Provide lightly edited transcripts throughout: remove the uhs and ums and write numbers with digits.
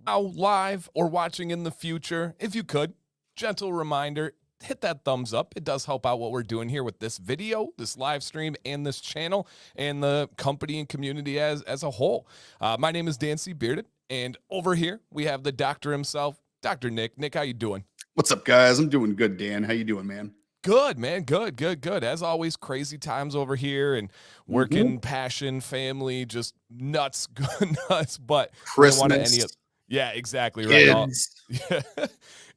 now live or watching in the future, if you could, gentle reminder, hit that thumbs up. It does help out what we're doing here with this video, this live stream, and this channel, and the company and community as a whole. My name is Dan C. Bearded, and over here we have the doctor himself, Dr. Nick. Nick, how you doing? What's up, guys? I'm doing good, Dan. How you doing, man? Good, man. Good. As always, crazy times over here and Mhm. working, passion, family, just nuts, nuts. But we don't want to any of. Christmas, Yeah, exactly right. All. kids. Yeah.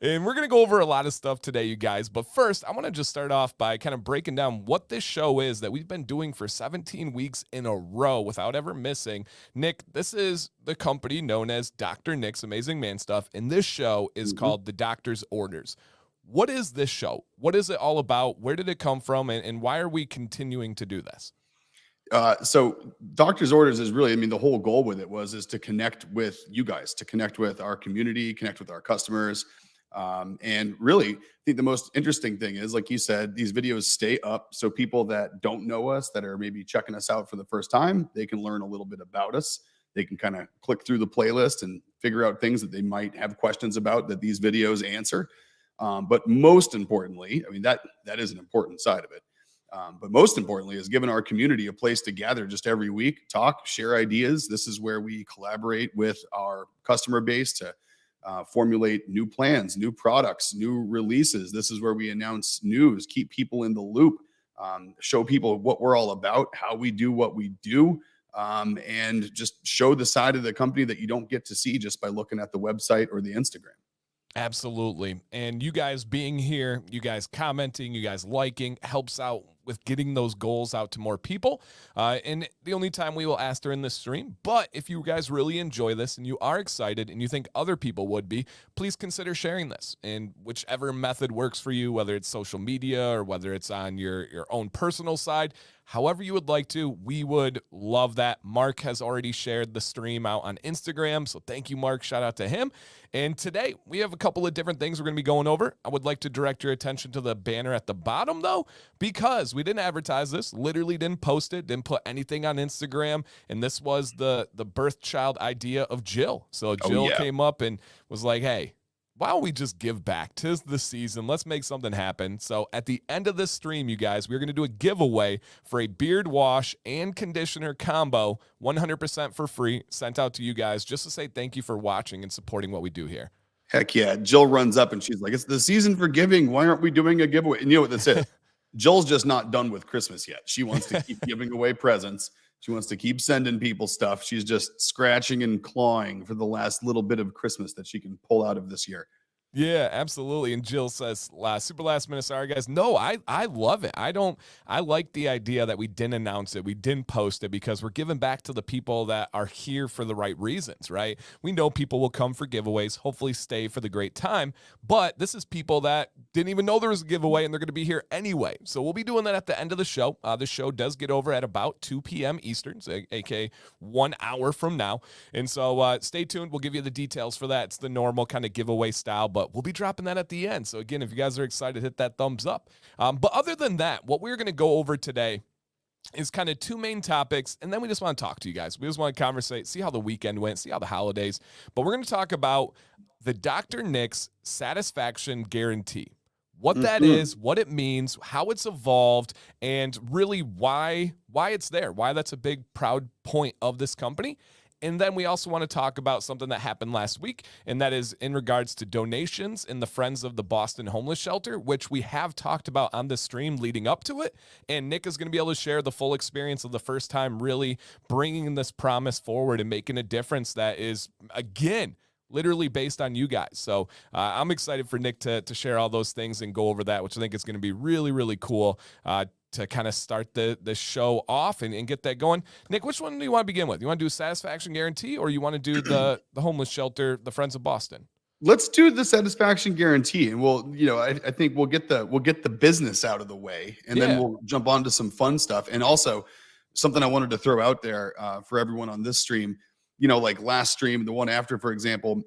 And we're going to go over a lot of stuff today, you guys. But first, I want to just start off by kind of breaking down what this show is that we've been doing for 17 weeks in a row without ever missing. Nick, this is the company known as Dr. Nick's Amazing Man Stuff. And this show is Mhm. called The Doctor's Orders. What is this show? What is it all about? Where did it come from? And why are we continuing to do this? So doctor's orders is really, I mean, the whole goal with it is to connect with you guys, to connect with our community, connect with our customers. And really, I think the most interesting thing is, like you said, these videos stay up. So people that don't know us, that are maybe checking us out for the first time, they can learn a little bit about us. They can kind of click through the playlist and figure out things that they might have questions about that these videos answer. But most importantly, I mean, that is an important side of it. But most importantly, is giving our community a place to gather just every week, talk, share ideas. This is where we collaborate with our customer base to formulate new plans, new products, new releases. This is where we announce news, keep people in the loop, show people what we're all about, how we do what we do, and just show the side of the company that you don't get to see just by looking at the website or the Instagram. Absolutely. And you guys being here, you guys commenting, you guys liking helps out with getting those goals out to more people. And the only time we will ask during this stream. But if you guys really enjoy this and you are excited and you think other people would be, please consider sharing this in whichever method works for you, whether it's social media or whether it's on your own personal side. However you would like to, we would love that. Mark has already shared the stream out on Instagram, so thank you, Mark. Shout out to him. And today, we have a couple of different things we're going to be going over. I would like to direct your attention to the banner at the bottom, though, because we didn't advertise this, literally didn't post it, didn't put anything on Instagram, and this was the birth child idea of Jill. So Oh Jill yeah. came up and was like, hey, why don't we just give back? 'Tis the season. Let's make something happen. So at the end of this stream, you guys, we're going to do a giveaway for a beard wash and conditioner combo, 100% for free, sent out to you guys just to say thank you for watching and supporting what we do here. Heck yeah. Jill runs up and she's like, it's the season for giving. Why aren't we doing a giveaway? And you know what this is? Jill's just not done with Christmas yet. She wants to keep giving away presents. She wants to keep sending people stuff. She's just scratching and clawing for the last little bit of Christmas that she can pull out of this year. Yeah, absolutely. And Jill says, super last minute, sorry guys. No, I love it. I like the idea that we didn't announce it. We didn't post it because we're giving back to the people that are here for the right reasons, right? We know people will come for giveaways, hopefully stay for the great time, but this is people that didn't even know there was a giveaway and they're going to be here anyway. So we'll be doing that at the end of the show. The show does get over at about 2 p.m. Eastern, so aka 1 hour from now. And so stay tuned. We'll give you the details for that. It's the normal kind of giveaway style, but we'll be dropping that at the end. So again, if you guys are excited, hit that thumbs up. But other than that, what we're going to go over today is kind of two main topics, and then we just want to talk to you guys. We just want to conversate, see how the weekend went, see how the holidays. But we're going to talk about the Dr. Nick's Satisfaction Guarantee. What that Mhm. is, what it means, how it's evolved, and really why it's there, why that's a big proud point of this company. And then we also want to talk about something that happened last week, and that is in regards to donations in the Friends of the Boston Homeless Shelter, which we have talked about on the stream leading up to it. And Nick is going to be able to share the full experience of the first time really bringing this promise forward and making a difference that is, again, literally based on you guys. So I'm excited for Nick to share all those things and go over that, which I think is going to be really, really cool to kind of start the show off and get that going. Nick, which one do you want to begin with? You want to do Satisfaction Guarantee or you want to do the homeless shelter, the Friends of Boston? Let's do the satisfaction guarantee, and I think we'll get the business out of the way, and then Yeah. we'll jump on to some fun stuff. And also, something I wanted to throw out there for everyone on this stream, like last stream, the one after, for example,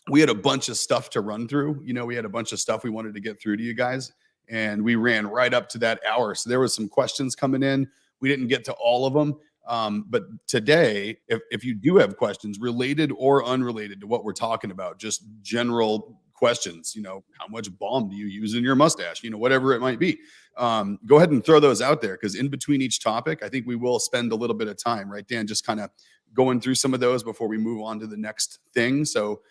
we had a bunch of stuff to run through. We had a bunch of stuff we wanted to get through to you guys, and we ran right up to that hour. So there was some questions coming in. We didn't get to all of them. But today, if you do have questions related or unrelated to what we're talking about, just general questions, how much balm do you use in your mustache, whatever it might be, go ahead and throw those out there, because in between each topic, I think we will spend a little bit of time, right, Dan, just kind of going through some of those before we move on to the next thing. So,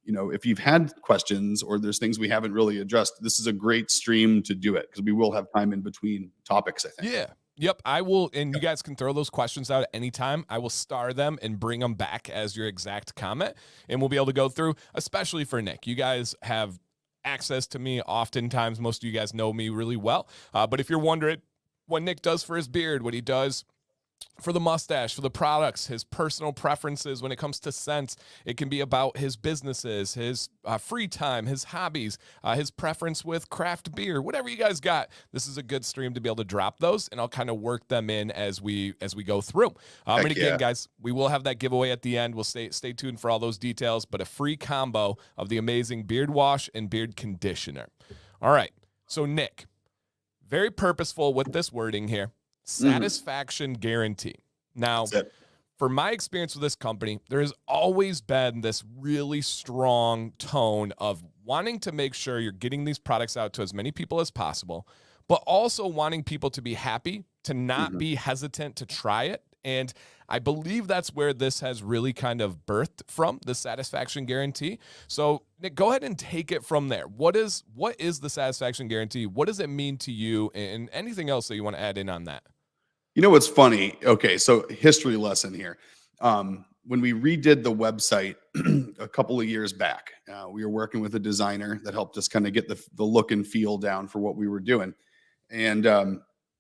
if you've had questions or there's things we haven't really addressed, this is a great stream to do it, because we will have time in between topics, I think. Yeah. Yep, I will, and you guys can throw those questions out at any time. I will star them and bring them back as your exact comment, and we'll be able to go through, especially for Nick. You guys have access to me oftentimes. Most of you guys know me really well, but if you're wondering what Nick does for his beard, what he does for the mustache, for the products, his personal preferences when it comes to scents. It can be about his businesses, his free time, his hobbies, his preference with craft beer, whatever you guys got. This is a good stream to be able to drop those, and I'll kind of work them in as we go through. And again, guys, we will have that giveaway at the end. We'll stay tuned for all those details, but a free combo of the amazing beard wash and beard conditioner. All right, so Nick, very purposeful with this wording here. Satisfaction guarantee. Now, for my experience with this company, there has always been this really strong tone of wanting to make sure you're getting these products out to as many people as possible, but also wanting people to be happy, to not be hesitant to try it. And I believe that's where this has really kind of birthed from, the satisfaction guarantee. So, Nick, go ahead and take it from there. What is the satisfaction guarantee? What does it mean to you, and anything else that you want to add in on that? What's funny? Okay, so history lesson here. When we redid the website a couple of years back, we were working with a designer that helped us kind of get the look and feel down for what we were doing. And,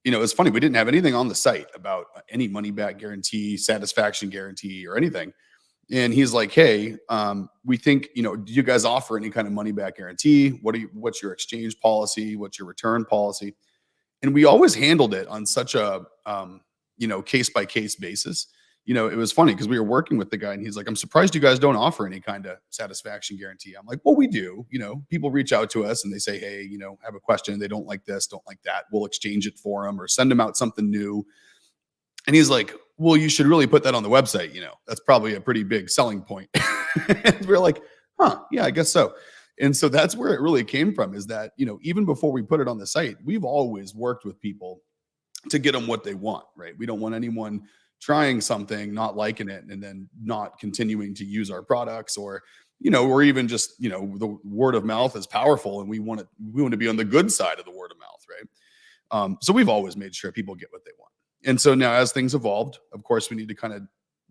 it's funny, we didn't have anything on the site about any money back guarantee, satisfaction guarantee, or anything. And he's like, hey, we think, do you guys offer any kind of money back guarantee? What's your exchange policy? What's your return policy? And we always handled it on such a, case by case basis. It was funny because we were working with the guy and he's like, I'm surprised you guys don't offer any kind of satisfaction guarantee. I'm like, well, we do. People reach out to us and they say, hey, have a question. They don't like this, don't like that. We'll exchange it for them or send them out something new. And he's like, well, you should really put that on the website. That's probably a pretty big selling point. And we're like, yeah, I guess so. And so that's where it really came from, is that, even before we put it on the site, we've always worked with people to get them what they want, right? We don't want anyone trying something, not liking it, and then not continuing to use our products, or, or even just, the word of mouth is powerful and we want to be on the good side of the word of mouth, right? So we've always made sure people get what they want. And so now, as things evolved, of course, we need to kind of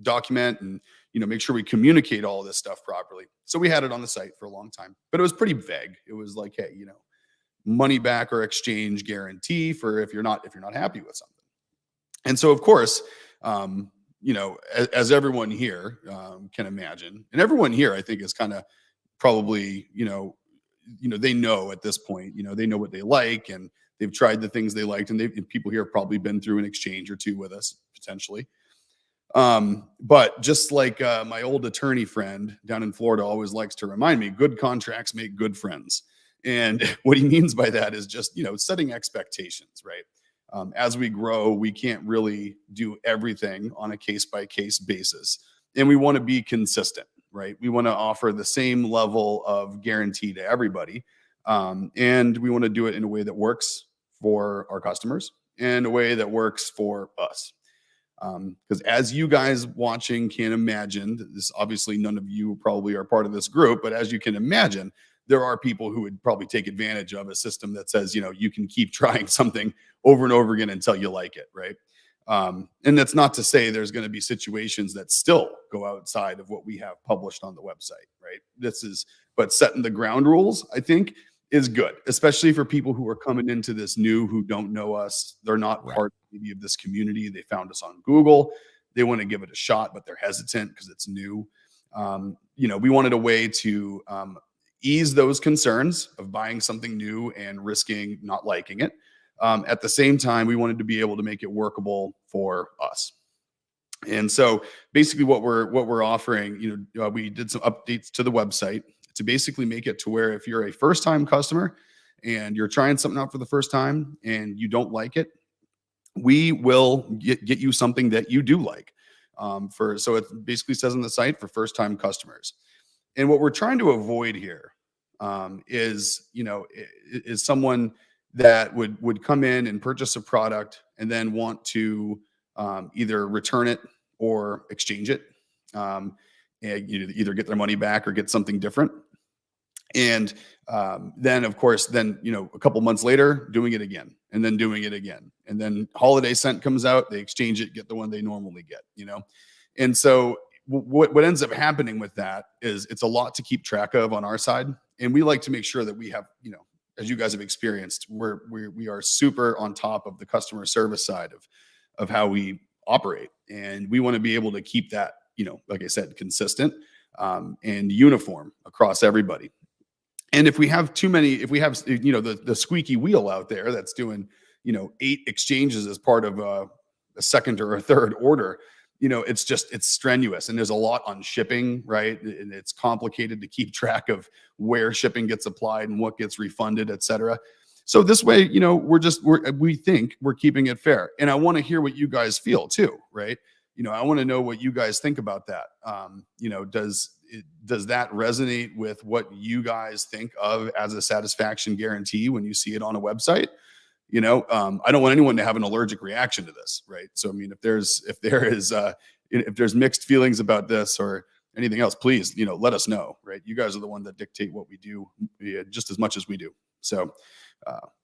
document and, make sure we communicate all of this stuff properly. So we had it on the site for a long time, but it was pretty vague. It was like, hey, money back or exchange guarantee for if you're not happy with something. And so, of course, as everyone here can imagine, and everyone here, I think, is kind of probably, they know at this point, they know what they like, and they've tried the things they liked, and people here have probably been through an exchange or two with us potentially. But just like my old attorney friend down in Florida always likes to remind me, good contracts make good friends. And what he means by that is just, setting expectations, right? As we grow, we can't really do everything on a case by case basis. And we want to be consistent, right? We want to offer the same level of guarantee to everybody. And we want to do it in a way that works for our customers and a way that works for us. Because as you guys watching can imagine, this obviously none of you probably are part of this group, but as you can imagine, there are people who would probably take advantage of a system that says, you can keep trying something over and over again until you like it, right? And that's not to say there's going to be situations that still go outside of what we have published on the website, right? But setting the ground rules, I think, is good, especially for people who are coming into this new, who don't know us. They're not part maybe of this community. They found us on Google. They want to give it a shot, but they're hesitant because it's new. We wanted a way to ease those concerns of buying something new and risking not liking it. At the same time, we wanted to be able to make it workable for us. And so basically what we're offering, we did some updates to the website to basically make it to where if you're a first-time customer and you're trying something out for the first time and you don't like it, we will get you something that you do like. So it basically says on the site for first time customers. And what we're trying to avoid here is, is someone that would come in and purchase a product and then want to either return it or exchange it, and either get their money back or get something different. And then, of course, a couple months later, doing it again, and then doing it again, and then holiday scent comes out, they exchange it, get the one they normally get. And so what ends up happening with that is it's a lot to keep track of on our side, and we like to make sure that we have, as you guys have experienced, we are super on top of the customer service side of how we operate, and we want to be able to keep that, like I said, consistent and uniform across everybody. And if we have the squeaky wheel out there that's doing 8 exchanges as part of a second or a third order, it's strenuous, and there's a lot on shipping, right? And it's complicated to keep track of where shipping gets applied and what gets refunded, et cetera. So this way, we think we're keeping it fair. And I want to hear what you guys feel too, right? I want to know what you guys think about that. Does that resonate with what you guys think of as a satisfaction guarantee when you see it on a website? I don't want anyone to have an allergic reaction to this, right? So, I mean, if there's mixed feelings about this or anything else, please, let us know, right? You guys are the one that dictate what we do, just as much as we do. So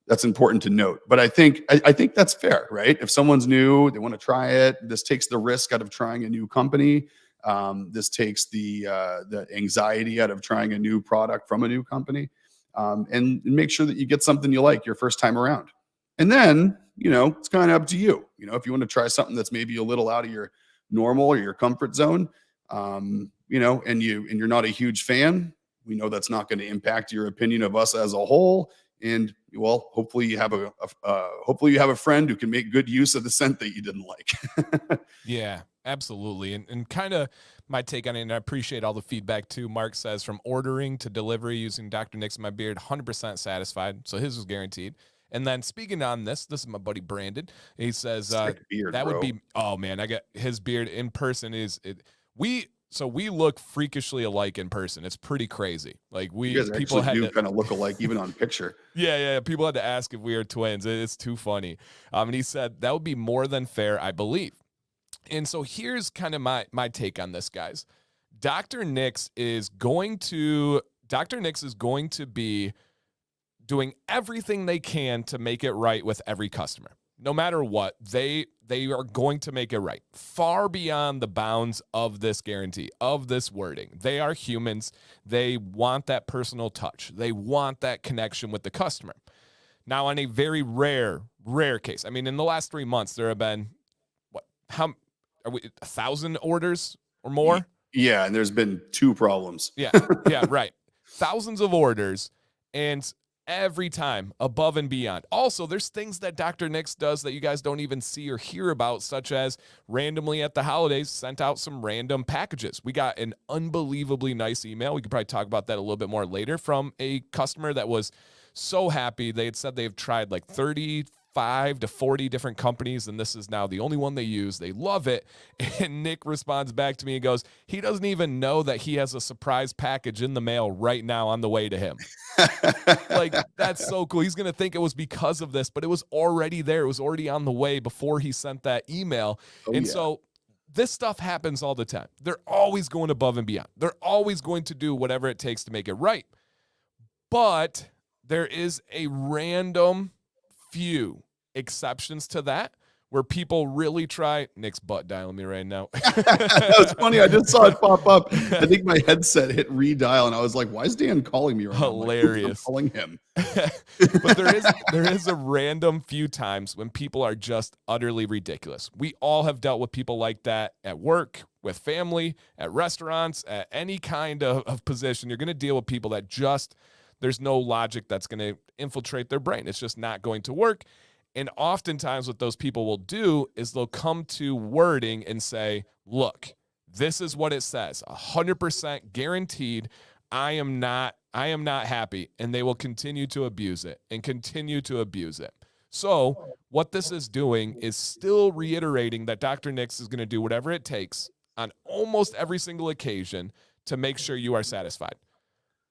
that's important to note. But I think that's fair, right? If someone's new, they want to try it. This takes the risk out of trying a new company. This takes the anxiety out of trying a new product from a new company, and make sure that you get something you like your first time around. And then, it's kind of up to you. If you want to try something that's maybe a little out of your normal or your comfort zone, and you're not a huge fan, we know that's not going to impact your opinion of us as a whole. And well, hopefully you have a friend who can make good use of the scent that you didn't like. Yeah, absolutely. And kind of my take on it, and I appreciate all the feedback too. Mark says, from ordering to delivery using Dr. Nick's My Beard, 100% satisfied. So his was guaranteed. And then speaking on this is my buddy Brandon. He says Beard, that bro. would be, oh man, I got his beard in person we look freakishly alike in person. It's pretty crazy. Like you guys people do kind of look alike even on picture. Yeah. People had to ask if we are twins. It's too funny. And he said that would be more than fair, I believe. And so here's kind of my take on this, guys. Dr. Nick's is going to be doing everything they can to make it right with every customer. No matter what, they are going to make it right, far beyond the bounds of this guarantee, of this wording. They are humans. They want that personal touch. They want that connection with the customer. Now, on a very rare case, I mean, in the last 3 months, there have been, how are we, 1,000 orders or more? Yeah, and there's been 2 problems. Yeah, right. Thousands of orders, and every time above and beyond. Also, there's things that Dr. Nick's does that you guys don't even see or hear about, such as randomly at the holidays sent out some random packages. We got an unbelievably nice email. We could probably talk about that a little bit more later, from a customer that was so happy. They had said they've tried like 35 to 40 different companies, and this is now the only one they use. They love it. And Nick responds back to me and goes, he doesn't even know that he has a surprise package in the mail right now on the way to him. Like, that's so cool. He's going to think it was because of this, but it was already there. It was already on the way before he sent that email. So this stuff happens all the time. They're always going above and beyond. They're always going to do whatever it takes to make it right. But there is a random few exceptions to that where people really try. Nick's butt dialing me right now. That was funny. I just saw it pop up. I think my headset hit redial, and I was like, "Why is Dan calling me right now?" Hilarious. I'm calling him. But there is a random few times when people are just utterly ridiculous. We all have dealt with people like that at work, with family, at restaurants, at any kind of position. You're going to deal with people that just, there's no logic that's going to infiltrate their brain. It's just not going to work. And oftentimes what those people will do is they'll come to wording and say, look, this is what it says, 100% guaranteed. I am not happy. And they will continue to abuse it and continue to abuse it. So what this is doing is still reiterating that Dr. Nix is going to do whatever it takes on almost every single occasion to make sure you are satisfied.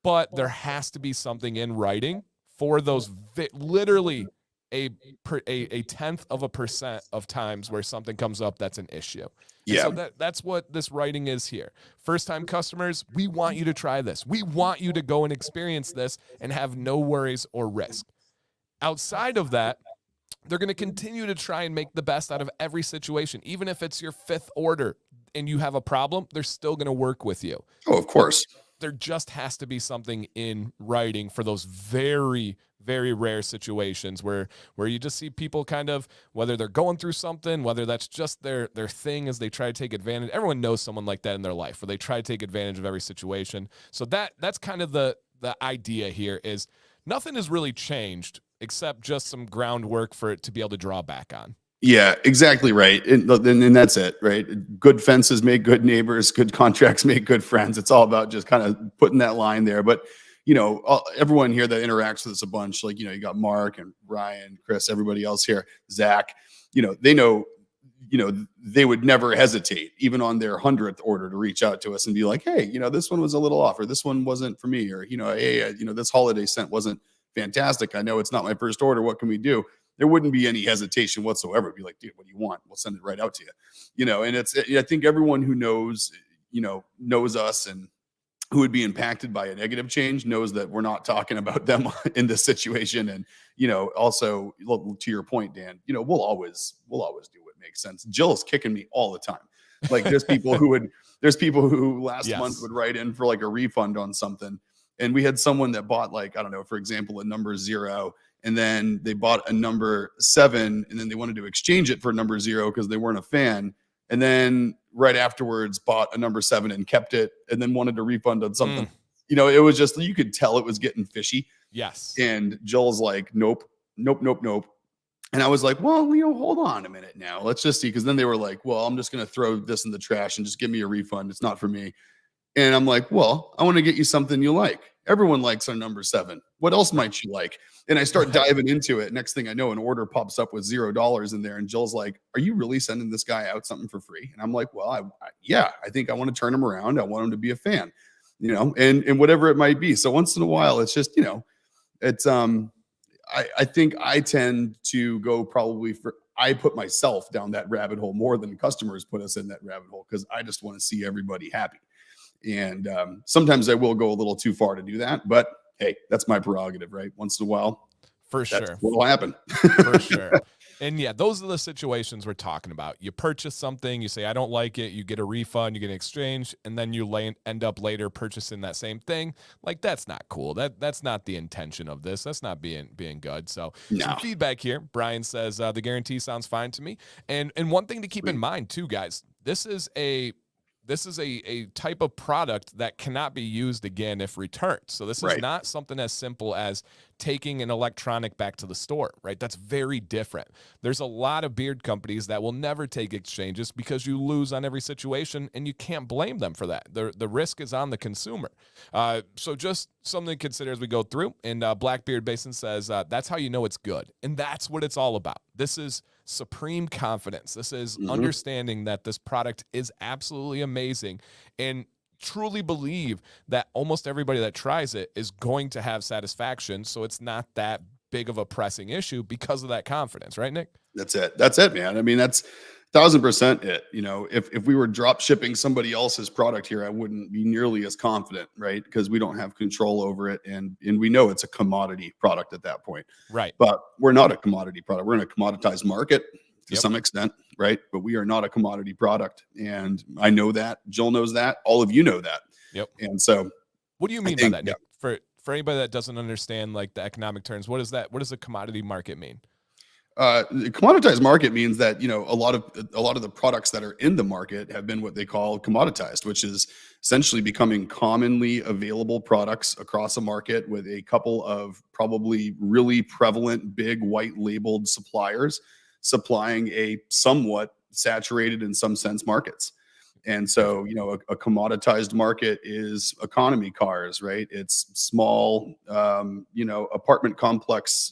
But there has to be something in writing for those literally a 0.1% of times where something comes up that's an issue. And Yeah. so that's what this writing is here. First time customers, we want you to try this. We want you to go and experience this and have no worries or risk. Outside of that, they're going to continue to try and make the best out of every situation. Even if it's your 5th order and you have a problem, they're still going to work with you. Oh, of course. There just has to be something in writing for those very, very rare situations where you just see people kind of, whether they're going through something, whether that's just their thing as they try to take advantage. Everyone knows someone like that in their life where they try to take advantage of every situation. So that's kind of the idea here is nothing has really changed except just some groundwork for it to be able to draw back on. Yeah, exactly right. And that's it, right? Good fences make good neighbors, good contracts make good friends. It's all about just kind of putting that line there. But, everyone here that interacts with us a bunch, like, you got Mark and Ryan, Chris, everybody else here, Zach, they know, they would never hesitate, even on their 100th order, to reach out to us and be like, hey, this one was a little off, or this one wasn't for me, or, hey, this holiday scent wasn't fantastic. I know it's not my first order. What can we do? There wouldn't be any hesitation whatsoever. It'd be like, dude, what do you want? We'll send it right out to you. And I think everyone who knows us and who would be impacted by a negative change knows that we're not talking about them in this situation. And, also to your point, Dan, we'll always do what makes sense. Jill's kicking me all the time. Like there's people who last month would write in for like a refund on something. And we had someone that bought, like, I don't know, for example, a number 0, and then they bought a number 7, and then they wanted to exchange it for number 0 because they weren't a fan. And then right afterwards bought a number 7 and kept it, and then wanted to refund on something. It was just, you could tell it was getting fishy. Yes. And Joel's like, nope. And I was like, well, hold on a minute now. Let's just see. Because then they were like, well, I'm just going to throw this in the trash and just give me a refund. It's not for me. And I'm like, well, I want to get you something you like. Everyone likes our number 7. What else might you like? And I start diving into it. Next thing I know, an order pops up with $0 in there. And Jill's like, are you really sending this guy out something for free? And I'm like, well, yeah, I think I want to turn him around. I want him to be a fan, and whatever it might be. So once in a while, it's just, it's, I think I tend to go I put myself down that rabbit hole more than customers put us in that rabbit hole, because I just want to see everybody happy. And sometimes I will go a little too far to do that, but hey, that's my prerogative, right? Once in a while, for sure, that's what will happen. For sure. And yeah, those are the situations we're talking about. You purchase something, you say, I don't like it, you get a refund, you get an exchange, and then you end up later purchasing that same thing. Like, that's not cool. That's not the intention of this. That's not being good. So some feedback here. Brian says, the guarantee sounds fine to me. And one thing to keep in mind too, guys, this is a type of product that cannot be used again if returned. So this is not something as simple as taking an electronic back to the store, right? That's very different. There's a lot of beard companies that will never take exchanges because you lose on every situation, and you can't blame them for that. The risk is on the consumer. So just something to consider as we go through. And Blackbeard Basin says, that's how you know it's good. And that's what it's all about. This is supreme confidence. This is understanding that this product is absolutely amazing, and truly believe that almost everybody that tries it is going to have satisfaction. So it's not that big of a pressing issue because of that confidence, right, Nick? That's it, man. I mean, that's 1,000% it. If we were drop shipping somebody else's product here, I wouldn't be nearly as confident, right? Because we don't have control over it, and we know it's a commodity product at that point, right? But we're not a commodity product. We're in a commoditized market to some extent, right? But we are not a commodity product, and I know that. Jill knows that. All of you know that. Yep. And so, what do you mean by that, Nick? For anybody that doesn't understand like the economic terms, what is that? What does a commodity market mean? The commoditized market means that, a lot of the products that are in the market have been what they call commoditized, which is essentially becoming commonly available products across a market with a couple of probably really prevalent big white labeled suppliers supplying a somewhat saturated, in some sense, markets. And so, Perfect. a commoditized market is economy cars, right? It's small, apartment complexes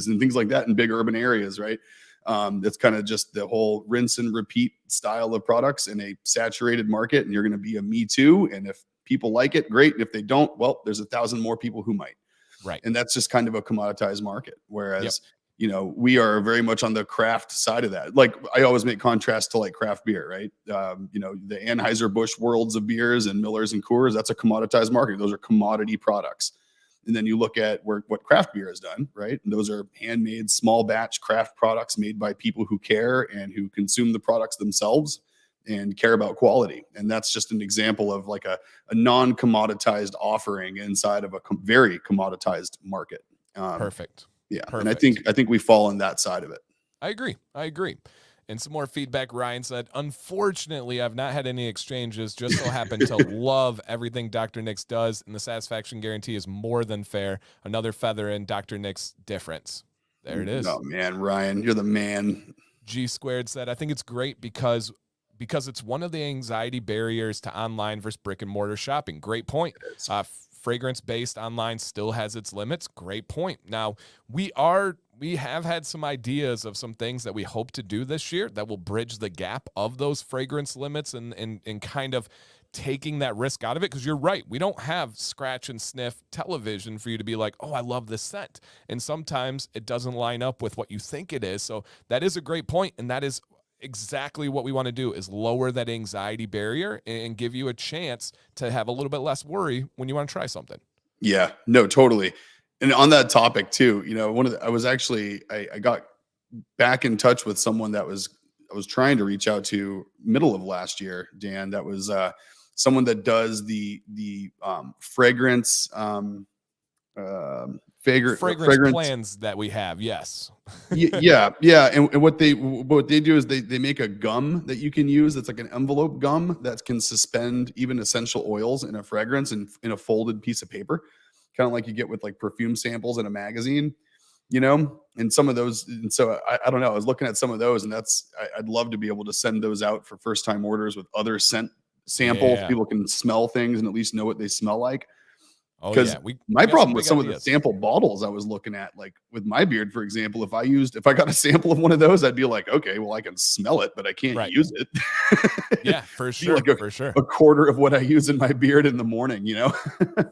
and things like that in big urban areas, right? It's kind of just the whole rinse and repeat style of products in a saturated market. And you're going to be a me too. And if people like it, great. And if they don't, well, there's 1,000 more people who might. Right. And that's just kind of a commoditized market. Yep. Whereas, we are very much on the craft side of that. Like I always make contrast to like craft beer, right? The Anheuser-Busch worlds of beers and Millers and Coors, that's a commoditized market. Those are commodity products. And then you look at what craft beer has done, right? And those are handmade, small batch craft products made by people who care and who consume the products themselves and care about quality. And that's just an example of like a non-commoditized offering inside of a very commoditized market. Perfect. Yeah, and I Perfect. think we fall on that side of it. I agree. I agree. And some more feedback. Ryan said, unfortunately, I've not had any exchanges. Just so happen to love everything Dr. Nick's does, and the satisfaction guarantee is more than fair. Another feather in Dr. Nick's difference. There it is. Oh man, Ryan, you're the man. G Squared said, I think it's great because it's one of the anxiety barriers to online versus brick and mortar shopping. Great point. Fragrance based online still has its limits. Great point. Now we have had some ideas of some things that we hope to do this year that will bridge the gap of those fragrance limits and kind of taking that risk out of it. Because you're right, we don't have scratch and sniff television for you to be like, oh, I love this scent. And sometimes it doesn't line up with what you think it is. So that is a great point, and that is exactly what we want to do, is lower that anxiety barrier and give you a chance to have a little bit less worry when you want to try something. Yeah, no, totally. And on that topic too, I got back in touch with someone I was trying to reach out to middle of last year, Dan. That was someone that does the fragrance fragrance plans that we have. Yes. yeah. And what they do is they make a gum that you can use. That's like an envelope gum that can suspend even essential oils in a fragrance and in a folded piece of paper, kind of like you get with like perfume samples in a magazine, and some of those. And so I don't know. I was looking at some of those, and I'd love to be able to send those out for first time orders with other scent samples. Yeah. People can smell things and at least know what they smell like. Oh Because yeah, my problem with some of the ideas. sample bottles I was looking at, like with my beard, for example, if I got a sample of one of those, I'd be like, okay, well, I can smell it, but I can't use it. Yeah, for sure. Like for sure. A quarter of what I use in my beard in the morning,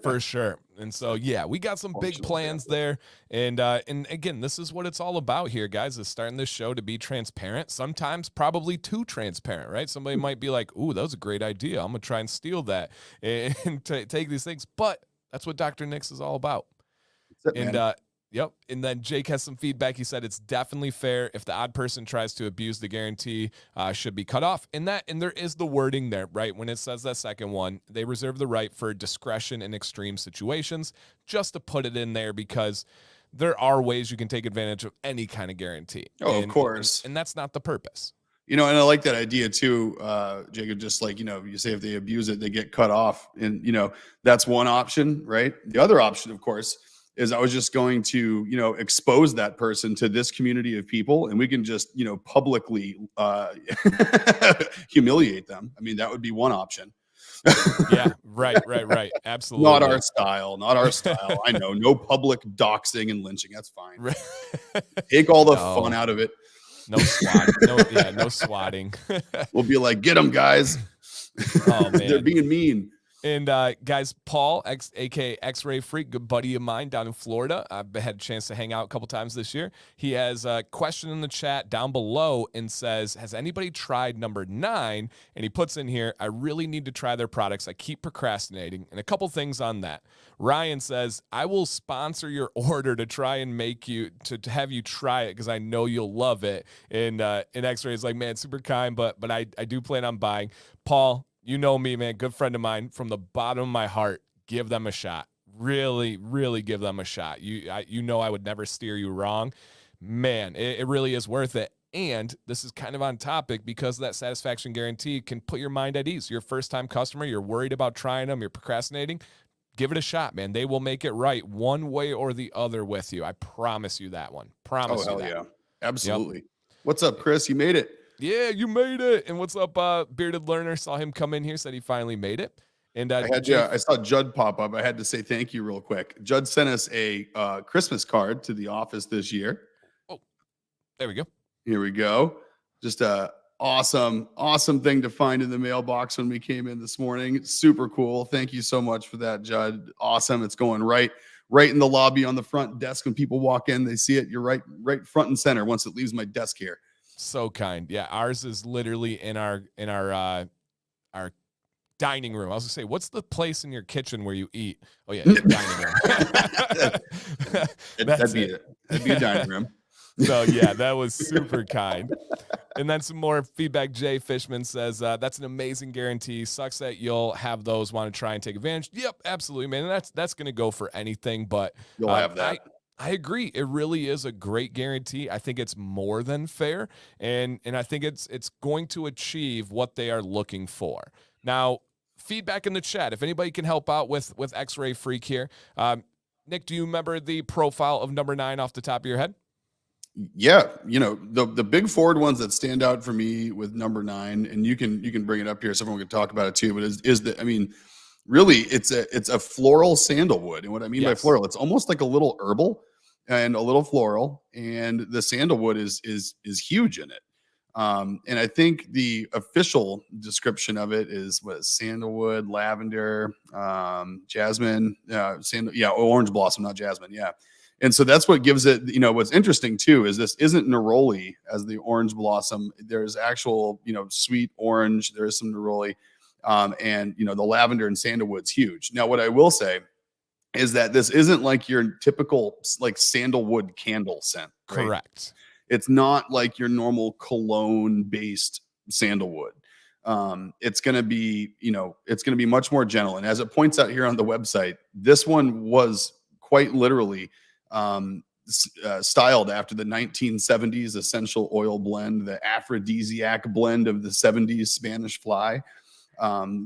For sure. And so, yeah, we got some big plans there. And again, this is what it's all about here, guys, is starting this show to be transparent, sometimes probably too transparent, right? Somebody might be like, ooh, that was a great idea. I'm going to try and steal that and take these things. But that's what Dr. Nick's is all about. Yep. And then Jake has some feedback. He said it's definitely fair if the odd person tries to abuse the guarantee, should be cut off. And there is the wording there, right? When it says that second one, they reserve the right for discretion in extreme situations, just to put it in there, because there are ways you can take advantage of any kind of guarantee. Oh, of course. And that's not the purpose. And I like that idea too, Jacob, just like, you say if they abuse it, they get cut off. And, that's one option, right? The other option, of course, is I was just going to, expose that person to this community of people, and we can just, publicly humiliate them. I mean, that would be one option. Yeah, right. Absolutely. Not our style. I know, no public doxing and lynching. That's fine. Take all the fun out of it. No swatting. No swatting. We'll be like, get them, guys. Oh man, they're being mean. And guys, Paul, aka X-Ray Freak, good buddy of mine down in Florida. I've had a chance to hang out a couple times this year. He has a question in the chat down below and says, has anybody tried number 9? And he puts in here, I really need to try their products. I keep procrastinating. And a couple things on that. Ryan says, I will sponsor your order to try and make you, to have you try it, because I know you'll love it. And X-Ray is like, man, super kind, but I do plan on buying. Paul, you know me, man, good friend of mine, from the bottom of my heart, give them a shot. Really, really give them a shot. I would never steer you wrong. Man, it really is worth it. And this is kind of on topic, because that satisfaction guarantee can put your mind at ease. You're a first-time customer. You're worried about trying them. You're procrastinating. Give it a shot, man. They will make it right one way or the other with you. I promise you that one. Promise you that. Yeah. Absolutely. Yep. What's up, Chris? You made it. Yeah, you made it. And what's up, Bearded Learner? Saw him come in here, said he finally made it. And I saw Judd pop up. I had to say thank you real quick. Judd sent us a Christmas card to the office this year. Oh, there we go. Here we go. Just a awesome thing to find in the mailbox when we came in this morning. Super cool. Thank you so much for that, Judd. Awesome. It's going right in the lobby on the front desk. When people walk in, they see it. You're right front and center once it leaves my desk here. So kind. Yeah, ours is literally in our our dining room. I was gonna say, what's the place in your kitchen where you eat? Oh yeah, it's dining room. That'd be a dining room. So yeah, that was super kind. And then some more feedback. Jay Fishman says, that's an amazing guarantee. Sucks that you'll have those want to try and take advantage. Yep, absolutely, man. And that's going to go for anything, but you'll have that. I agree. It really is a great guarantee. I think it's more than fair, and I think it's going to achieve what they are looking for. Now, feedback in the chat. If anybody can help out with X-Ray Freak here, Nick, do you remember the profile of number 9 off the top of your head? Yeah, the big forward ones that stand out for me with number 9, and you can bring it up here so everyone can talk about it too. But is that, I mean, really, it's a floral sandalwood, and what I mean by floral, it's almost like a little herbal and a little floral, and the sandalwood is huge in it. And I think the official description of it is sandalwood, lavender, jasmine, orange blossom, not jasmine, yeah. And so that's what gives it, what's interesting too, is this isn't neroli as the orange blossom. There's actual, sweet orange. There is some neroli. And, the lavender and sandalwood's huge. Now, what I will say is that this isn't like your typical, like, sandalwood candle scent. Right? Correct. It's not like your normal cologne-based sandalwood. It's going to be much more gentle. And as it points out here on the website, this one was quite literally styled after the 1970s essential oil blend, the aphrodisiac blend of the 70s Spanish fly.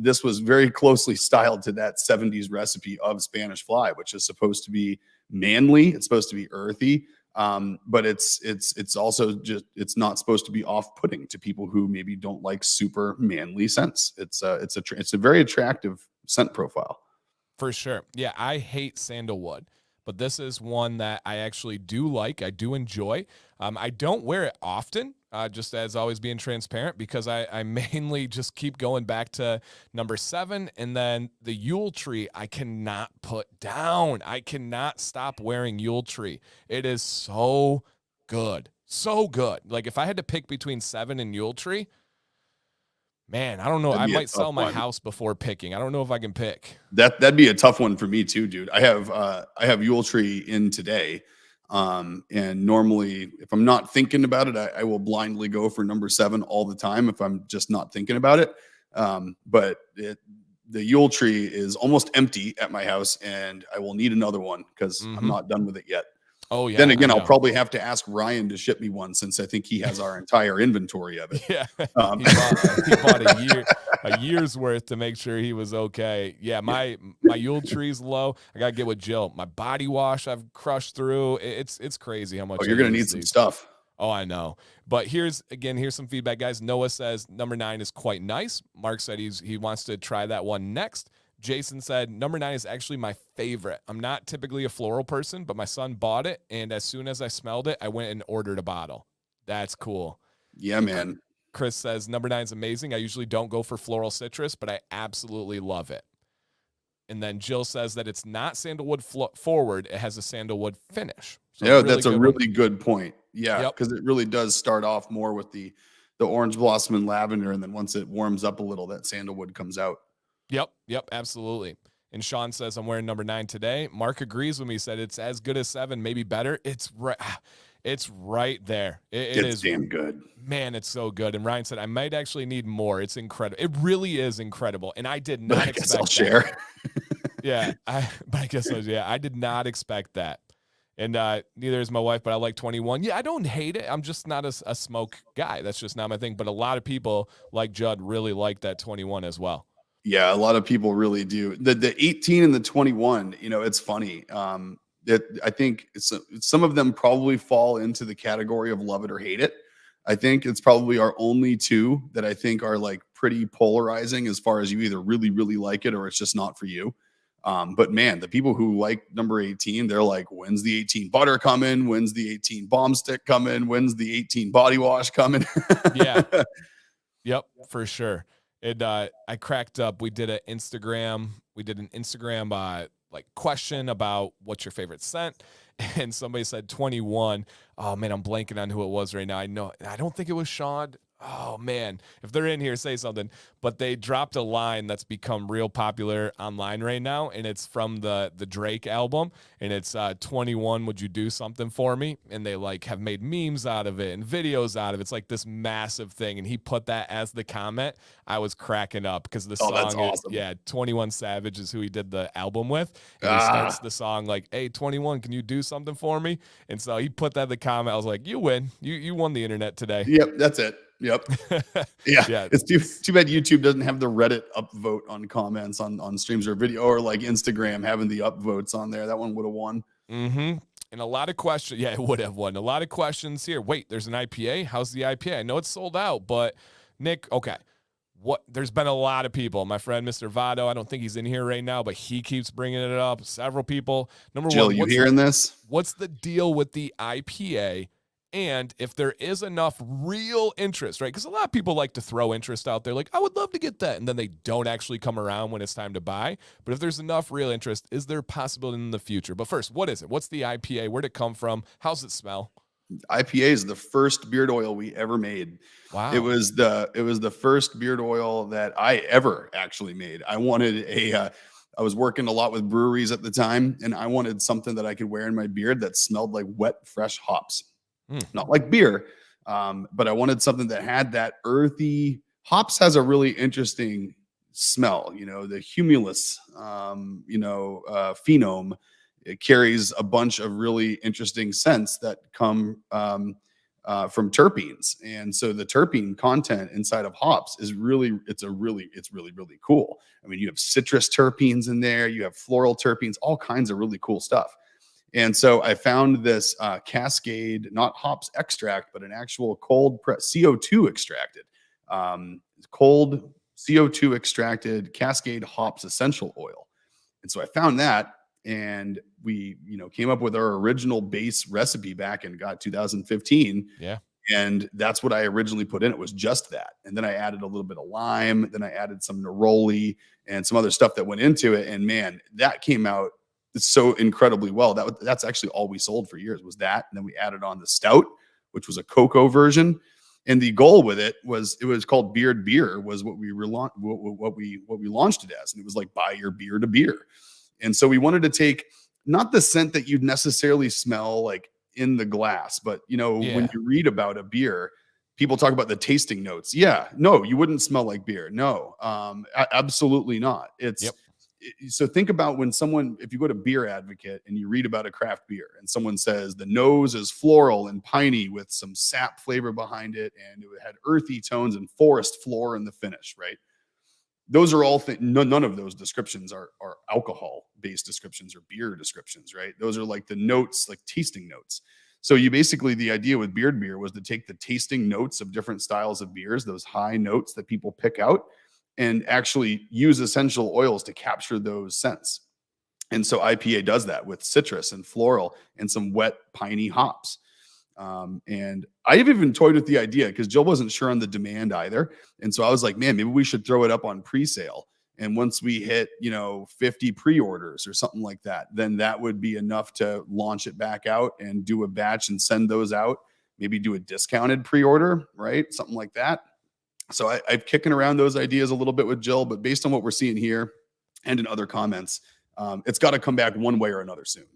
This was very closely styled to that 70s recipe of Spanish fly, which is supposed to be manly. It's supposed to be earthy. But it's also just, it's not supposed to be off-putting to people who maybe don't like super manly scents. It's a very attractive scent profile. For sure. Yeah, I hate sandalwood, but this is one that I actually do like. I do enjoy. I don't wear it often, just as always being transparent, because I mainly just keep going back to number 7. And then the Yule Tree, I cannot put down. I cannot stop wearing Yule Tree. It is so good. So good. Like, if I had to pick between 7 and Yule Tree, man, I don't know. I might sell my house before picking. I don't know if I can pick. That'd be a tough one for me too, dude. I have Yule Tree in today. And normally, if I'm not thinking about it, I will blindly go for number 7 all the time if I'm just not thinking about it. But the Yule Tree is almost empty at my house, and I will need another one because I'm not done with it yet. Oh yeah. Then again, I'll probably have to ask Ryan to ship me one, since I think he has our entire inventory of it. Yeah, he bought a year's worth to make sure he was okay. Yeah, my Yule Tree's low. I gotta get with Jill. My body wash I've crushed through. It's crazy how much. Oh, you're gonna need some stuff. Oh, I know. But here's some feedback, guys. Noah says number 9 is quite nice. Mark said he wants to try that one next. Jason said number 9 is actually my favorite. I'm not typically a floral person, but my son bought it, and as soon as I smelled it, I went and ordered a bottle. That's cool. Yeah, man. Chris says number 9 is amazing. I usually don't go for floral citrus, but I absolutely love it. And then Jill says that it's not sandalwood forward. It has a sandalwood finish. So yeah, that's a really good point. Yeah, because Yep. it really does start off more with the orange blossom and lavender, and then once it warms up a little, that sandalwood comes out. Yep, absolutely. And Sean says, I'm wearing number 9 today. Mark agrees with me, said it's as good as 7, maybe better. It's right there. It is damn good. Man, it's so good. And Ryan said, I might actually need more. It's incredible. It really is incredible. And I did not expect I'll share. Yeah, I did not expect that. And neither is my wife, but I like 21. Yeah, I don't hate it. I'm just not a smoke guy. That's just not my thing. But a lot of people like Judd really like that 21 as well. Yeah, a lot of people really do. The 18 and the 21, it's funny. I think some of them probably fall into the category of love it or hate it. I think it's probably our only two that I think are like pretty polarizing as far as you either really, really like it or it's just not for you. But man, the people who like number 18, they're like, when's the 18 butter coming? When's the 18 balm stick coming? When's the 18 body wash coming? Yeah. Yep, for sure. I cracked up. We did an Instagram like question about what's your favorite scent, and somebody said 21. Oh man, I'm blanking on who it was right now. I don't think it was Sean. Oh man, if they're in here, say something. But they dropped a line that's become real popular online right now, and it's from the Drake album, and it's 21. Would you do something for me? And they like have made memes out of it and videos out of it. It's like this massive thing, and he put that as the comment. I was cracking up because the Oh, that's song, awesome. yeah, 21 Savage is who he did the album with, and he Ah, starts the song like, "Hey, 21, can you do something for me?" And so he put that in the comment. I was like, "You win. You won the internet today." yep, that's it. Yep. Yeah, Yeah. it's too bad YouTube doesn't have the Reddit upvote on comments on streams or video, or like Instagram having the upvotes on there. That one would have won. Mm-hmm. And a lot of questions. Yeah, it would have won. A lot of questions here. Wait, there's an IPA. How's the IPA? I know it's sold out, but Nick, okay. There's been a lot of people. My friend, Mr. Vado, I don't think he's in here right now, but he keeps bringing it up. Several people. Number Jill, one, you hearing this? what's the deal with the IPA? And if there is enough real interest, right? Because a lot of people like to throw interest out there, like, I would love to get that. And then they don't actually come around when it's time to buy. But if there's enough real interest, is there a possibility in the future? But first, what is it? What's the IPA? Where'd it come from? How's it smell? IPA is the first beard oil we ever made. It Wow. was the first beard oil that I ever actually made. I was working a lot with breweries at the time, and I wanted something that I could wear in my beard that smelled like wet, fresh hops. Hmm. Not like beer, but I wanted something that had that earthy. Hops has a really interesting smell. You know, the humulus, phenome. It carries a bunch of really interesting scents that come from terpenes, and so the terpene content inside of hops is it's really really cool. I mean, you have citrus terpenes in there, you have floral terpenes, all kinds of really cool stuff. And so I found this Cascade, not hops extract, but an actual cold CO2 extracted, cold CO2 extracted Cascade hops essential oil. And so I found that, and we, came up with our original base recipe back in 2015. Yeah. And that's what I originally put in. It was just that. And then I added a little bit of lime. Then I added some neroli and some other stuff that went into it. And man, that came out so incredibly well. That's actually all we sold for years was that. And then we added on the stout, which was a cocoa version. And the goal with it was called Beard Beer, was what we launched it as. And it was like, buy your beer to beer. And so we wanted to take not the scent that you'd necessarily smell like in the glass, but when you read about a beer, people talk about the tasting notes. Yeah, no, you wouldn't smell like beer. No, absolutely not. So think about if you go to Beer Advocate and you read about a craft beer and someone says the nose is floral and piney with some sap flavor behind it, and it had earthy tones and forest floor in the finish, right? Those are all things. None of those descriptions are alcohol based descriptions or beer descriptions, right? Those are like the notes, like tasting notes. So the idea with Beard Beer was to take the tasting notes of different styles of beers, those high notes that people pick out, and actually use essential oils to capture those scents. And so IPA does that with citrus and floral and some wet piney hops. And I've even toyed with the idea because Jill wasn't sure on the demand either. And so I was like, man, maybe we should throw it up on pre-sale. And once we hit, 50 pre-orders or something like that, then that would be enough to launch it back out and do a batch and send those out. Maybe do a discounted pre-order, right? Something like that. So I've kicking around those ideas a little bit with Jill, but based on what we're seeing here and in other comments, it's got to come back one way or another soon.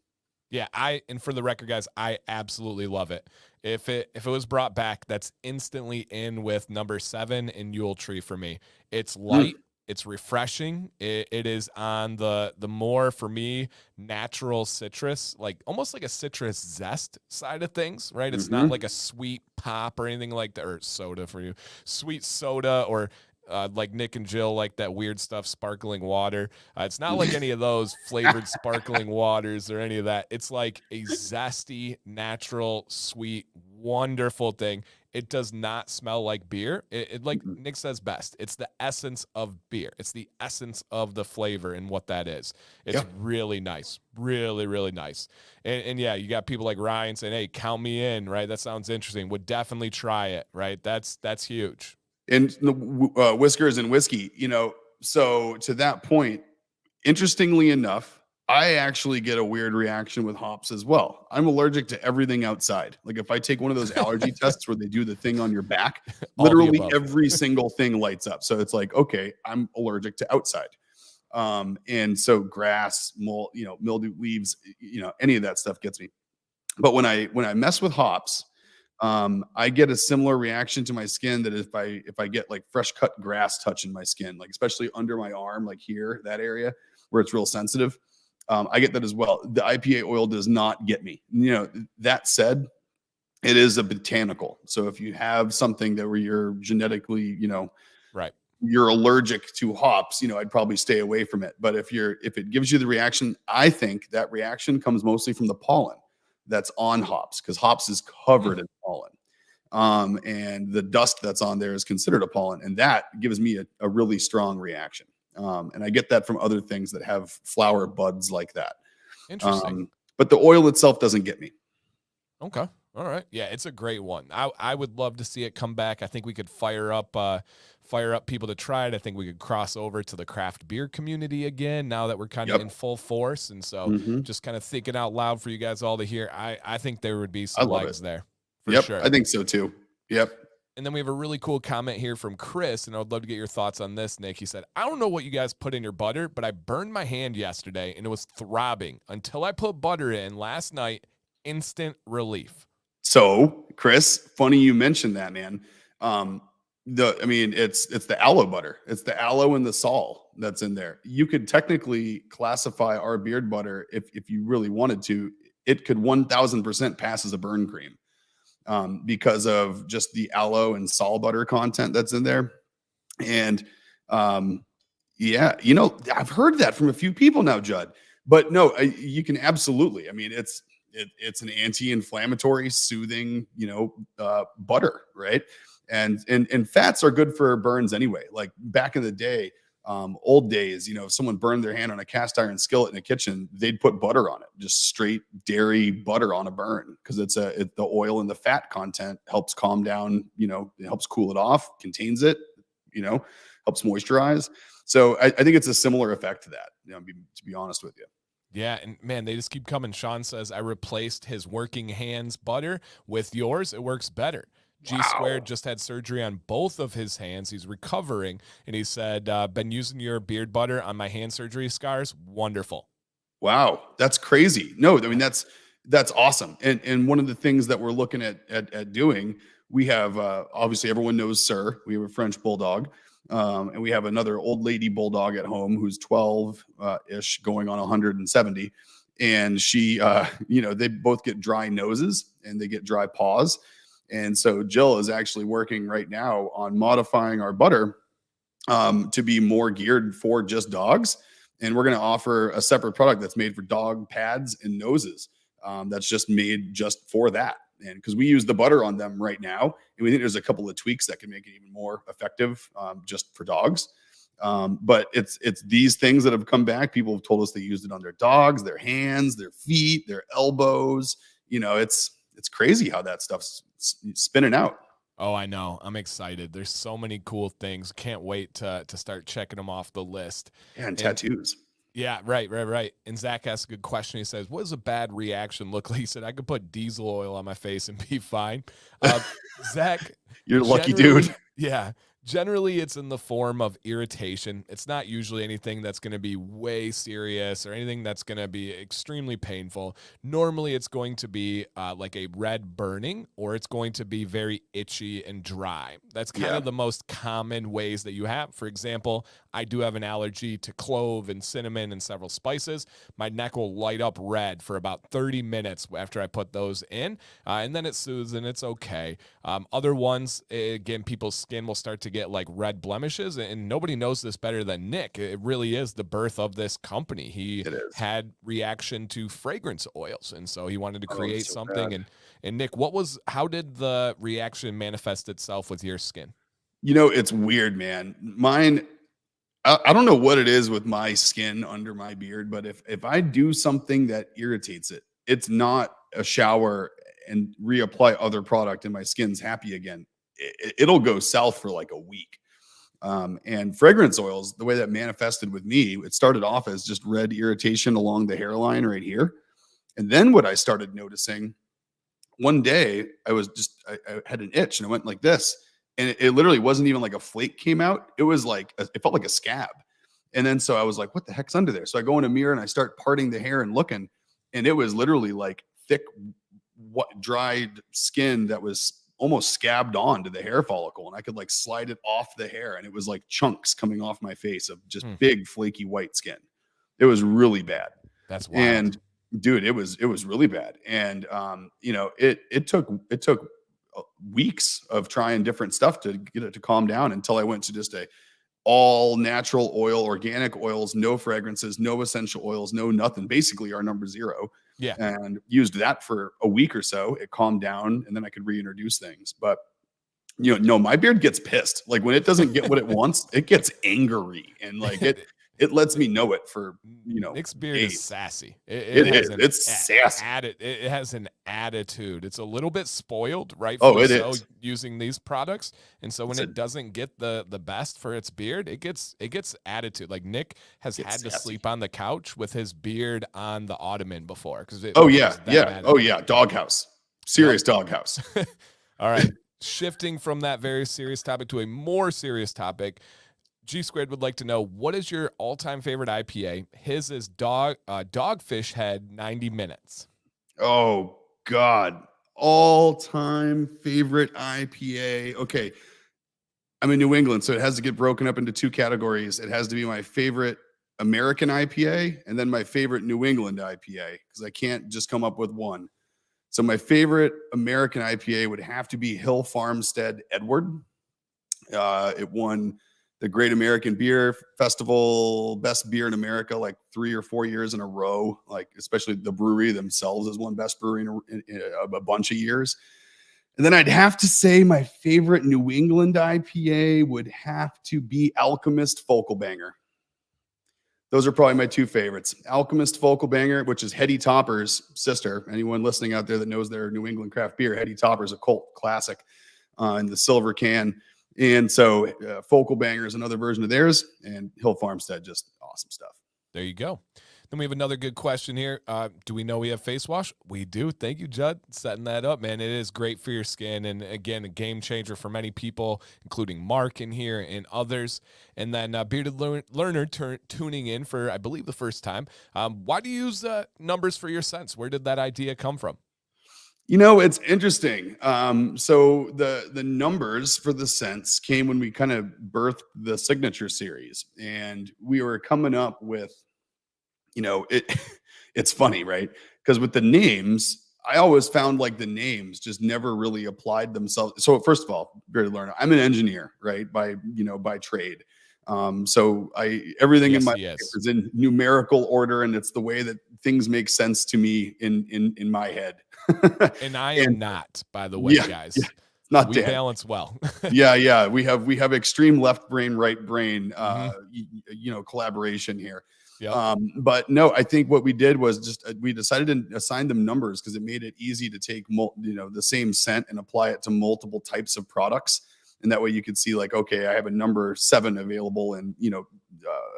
Yeah, and for the record, guys, I absolutely love it. If it was brought back, that's instantly in with number 7 in Yule Tree for me. It's light, it's refreshing. It is on the more, for me, natural citrus, like almost like a citrus zest side of things, right? It's not like a sweet pop or anything like that, or soda for you, sweet soda, or like Nick and Jill, like that weird stuff, sparkling water. It's not like any of those flavored sparkling waters or any of that. It's like a zesty, natural, sweet, wonderful thing. It does not smell like beer. It like Mm-mm. Nick says best. It's the essence of beer. It's the essence of the flavor and what that is. It's Yeah. really nice. Really, really nice. And yeah, you got people like Ryan saying, "Hey, count me in." Right? That sounds interesting. Would definitely try it. Right? That's huge. And the whiskers and whiskey, so to that point, interestingly enough, I actually get a weird reaction with hops as well. I'm allergic to everything outside. Like if I take one of those allergy tests where they do the thing on your back, All the literally above. every single thing lights up. So it's like, okay, I'm allergic to outside. And so grass, mold, mildew, leaves, any of that stuff gets me. But when I mess with hops, I get a similar reaction to my skin that if I get like fresh cut grass touching my skin, like especially under my arm, like here, that area where it's real sensitive, I get that as well. The IPA oil does not get me. That said, it is a botanical. So if you have something that where you're genetically, Right. you're allergic to hops, I'd probably stay away from it. But if it gives you the reaction, I think that reaction comes mostly from the pollen that's on hops because hops is Mm. covered in pollen. And the dust that's on there is considered a pollen, and that gives me a really strong reaction. And I get that from other things that have flower buds like that. Interesting. But the oil itself doesn't get me. Okay. All right. Yeah, it's a great one. I would love to see it come back. I think we could fire up people to try it. I think we could cross over to the craft beer community again now that we're kind of Yep. in full force. And so Hmm. just kind of thinking out loud for you guys all to hear. I think there would be I some love it. legs there for Yep. sure. I think so too. Yep. And then we have a really cool comment here from Chris, and I would love to get your thoughts on this, Nick. He said, I don't know what you guys put in your butter, but I burned my hand yesterday and it was throbbing until I put butter in last night. Instant relief. So, Chris, funny you mentioned that, man. It's the aloe butter. It's the aloe and the sol that's in there. You could technically classify our beard butter if you really wanted to. It could 1000% pass as a burn cream because of just the aloe and sol butter content that's in there. And yeah, I've heard that from a few people now, Judd. But no, you can absolutely. I mean, it's an anti-inflammatory, soothing, butter, right? And fats are good for burns anyway. Like back in the day, old days, if someone burned their hand on a cast iron skillet in a kitchen, they'd put butter on it, just straight dairy butter on a burn because the oil and the fat content helps calm down, it helps cool it off, contains it, helps moisturize. So I think it's a similar effect to that, to be honest with you. Yeah, and man, they just keep coming. Sean says I replaced his working hands butter with yours. It works better. G Squared Wow. just had surgery on both of his hands. He's recovering, and he said, "Been using your beard butter on my hand surgery scars. Wonderful." Wow. That's crazy. No, I mean, Yeah. that's awesome. And one of the things that we're looking at doing, we have obviously everyone knows Sir. We have a French bulldog. And we have another old lady bulldog at home who's 12 ish going on 170. And she, they both get dry noses and they get dry paws. And so Jill is actually working right now on modifying our butter to be more geared for just dogs. And we're going to offer a separate product that's made for dog pads and noses that's just made just for that. And because we use the butter on them right now, and we think there's a couple of tweaks that can make it even more effective just for dogs. But it's these things that have come back. People have told us they used it on their dogs, their hands, their feet, their elbows. It's crazy how that stuff's spinning out. Oh, I know. I'm excited. There's so many cool things. Can't wait to start checking them off the list. Yeah, and And tattoos. yeah, right. And Zach asks a good question. He says, "What does a bad reaction look like?" He said, "I could put diesel oil on my face and be fine." Zach, You're a lucky dude. generally, yeah, generally it's in the form of irritation. It's not usually anything that's going to be way serious or anything that's going to be extremely painful. Normally, it's going to be like a red burning, or it's going to be very itchy and dry. That's kind Yeah. of the most common ways that you have. For example, I do have an allergy to clove and cinnamon and several spices. My neck will light up red for about 30 minutes after I put those in, and then it soothes and it's okay. Other ones, again, people's skin will start to get like red blemishes. And nobody knows this better than Nick. It really is the birth of this company. He It is. had reaction to fragrance oils, and so he wanted to Oh, create it's so something. bad. And Nick, how did the reaction manifest itself with your skin? It's weird, man. Mine, I don't know what it is with my skin under my beard, but if I do something that irritates it, it's not a shower and reapply other product and my skin's happy again. It'll go south for like a week. And fragrance oils, the way that manifested with me, it started off as just red irritation along the hairline right here. And then what I started noticing one day, I had an itch and it went like this. And it literally wasn't even like a flake came out. It was like, it felt like a scab. And then so I was like, what the heck's under there? So I go in a mirror and I start parting the hair and looking. And it was literally like thick, dried skin that was almost scabbed on to the hair follicle. And I could like slide it off the hair. And it was like chunks coming off my face of just big, flaky white skin. It was really bad. That's wild. And dude, it was really bad. And it took weeks of trying different stuff to get it to calm down until I went to just a all natural oil, organic oils, no fragrances, no essential oils, no nothing, basically our number 0. Yeah. And used that for a week or so. It calmed down and then I could reintroduce things. But no, my beard gets pissed. Like when it doesn't get what it wants, it gets angry and like it lets me know it for Nick's beard days. is sassy. It's sassy. It has an attitude. It's a little bit spoiled, right? It is using these products, and so when it doesn't get the best for its beard, it gets attitude. Like Nick has had to sleep on the couch with his beard on the ottoman before because doghouse, serious doghouse. All right, shifting from that very serious topic to a more serious topic. G Squared would like to know, what is your all-time favorite IPA? His is Dogfish Head 90 Minutes. Oh, God. All-time favorite IPA. Okay. I'm in New England, so it has to get broken up into 2 categories. It has to be my favorite American IPA and then my favorite New England IPA because I can't just come up with one. So my favorite American IPA would have to be Hill Farmstead Edward. It won the Great American Beer Festival, best beer in America, like 3 or 4 years in a row. Like, especially the brewery themselves has won best brewery in a bunch of years. And then I'd have to say my favorite New England IPA would have to be Alchemist Focal Banger. Those are probably my 2 favorites. Alchemist Focal Banger, which is Hetty Topper's sister. Anyone listening out there that knows their New England craft beer, Hetty Topper's a cult classic in the silver can. And so Focal Banger is another version of theirs, and Hill Farmstead, just awesome stuff. There you go. Then we have another good question here. Do we know we have face wash? We do. Thank you, Judd, setting that up, man. It is great for your skin, and again, a game changer for many people, including Mark in here and others. And then Bearded Learner tuning in for, I believe, the first time. Why do you use numbers for your scents? Where did that idea come from? It's interesting. So the numbers for the scents came when we kind of birthed the signature series, and we were coming up with, it's funny, right? Because with the names, I always found like the names just never really applied themselves. So first of all, Bearded Learner, I'm an engineer, right? By trade. So everything in my life is in numerical order, and it's the way that things make sense to me in my head. And I am not, by the way, guys. Yeah. Not we dead. Balance well. Yeah. We have extreme left brain, right brain, collaboration here. Yep. But no, I think what we did was just we decided to assign them numbers because it made it easy to take the same scent and apply it to multiple types of products. And that way you could see like, okay, I have a number 7 available in,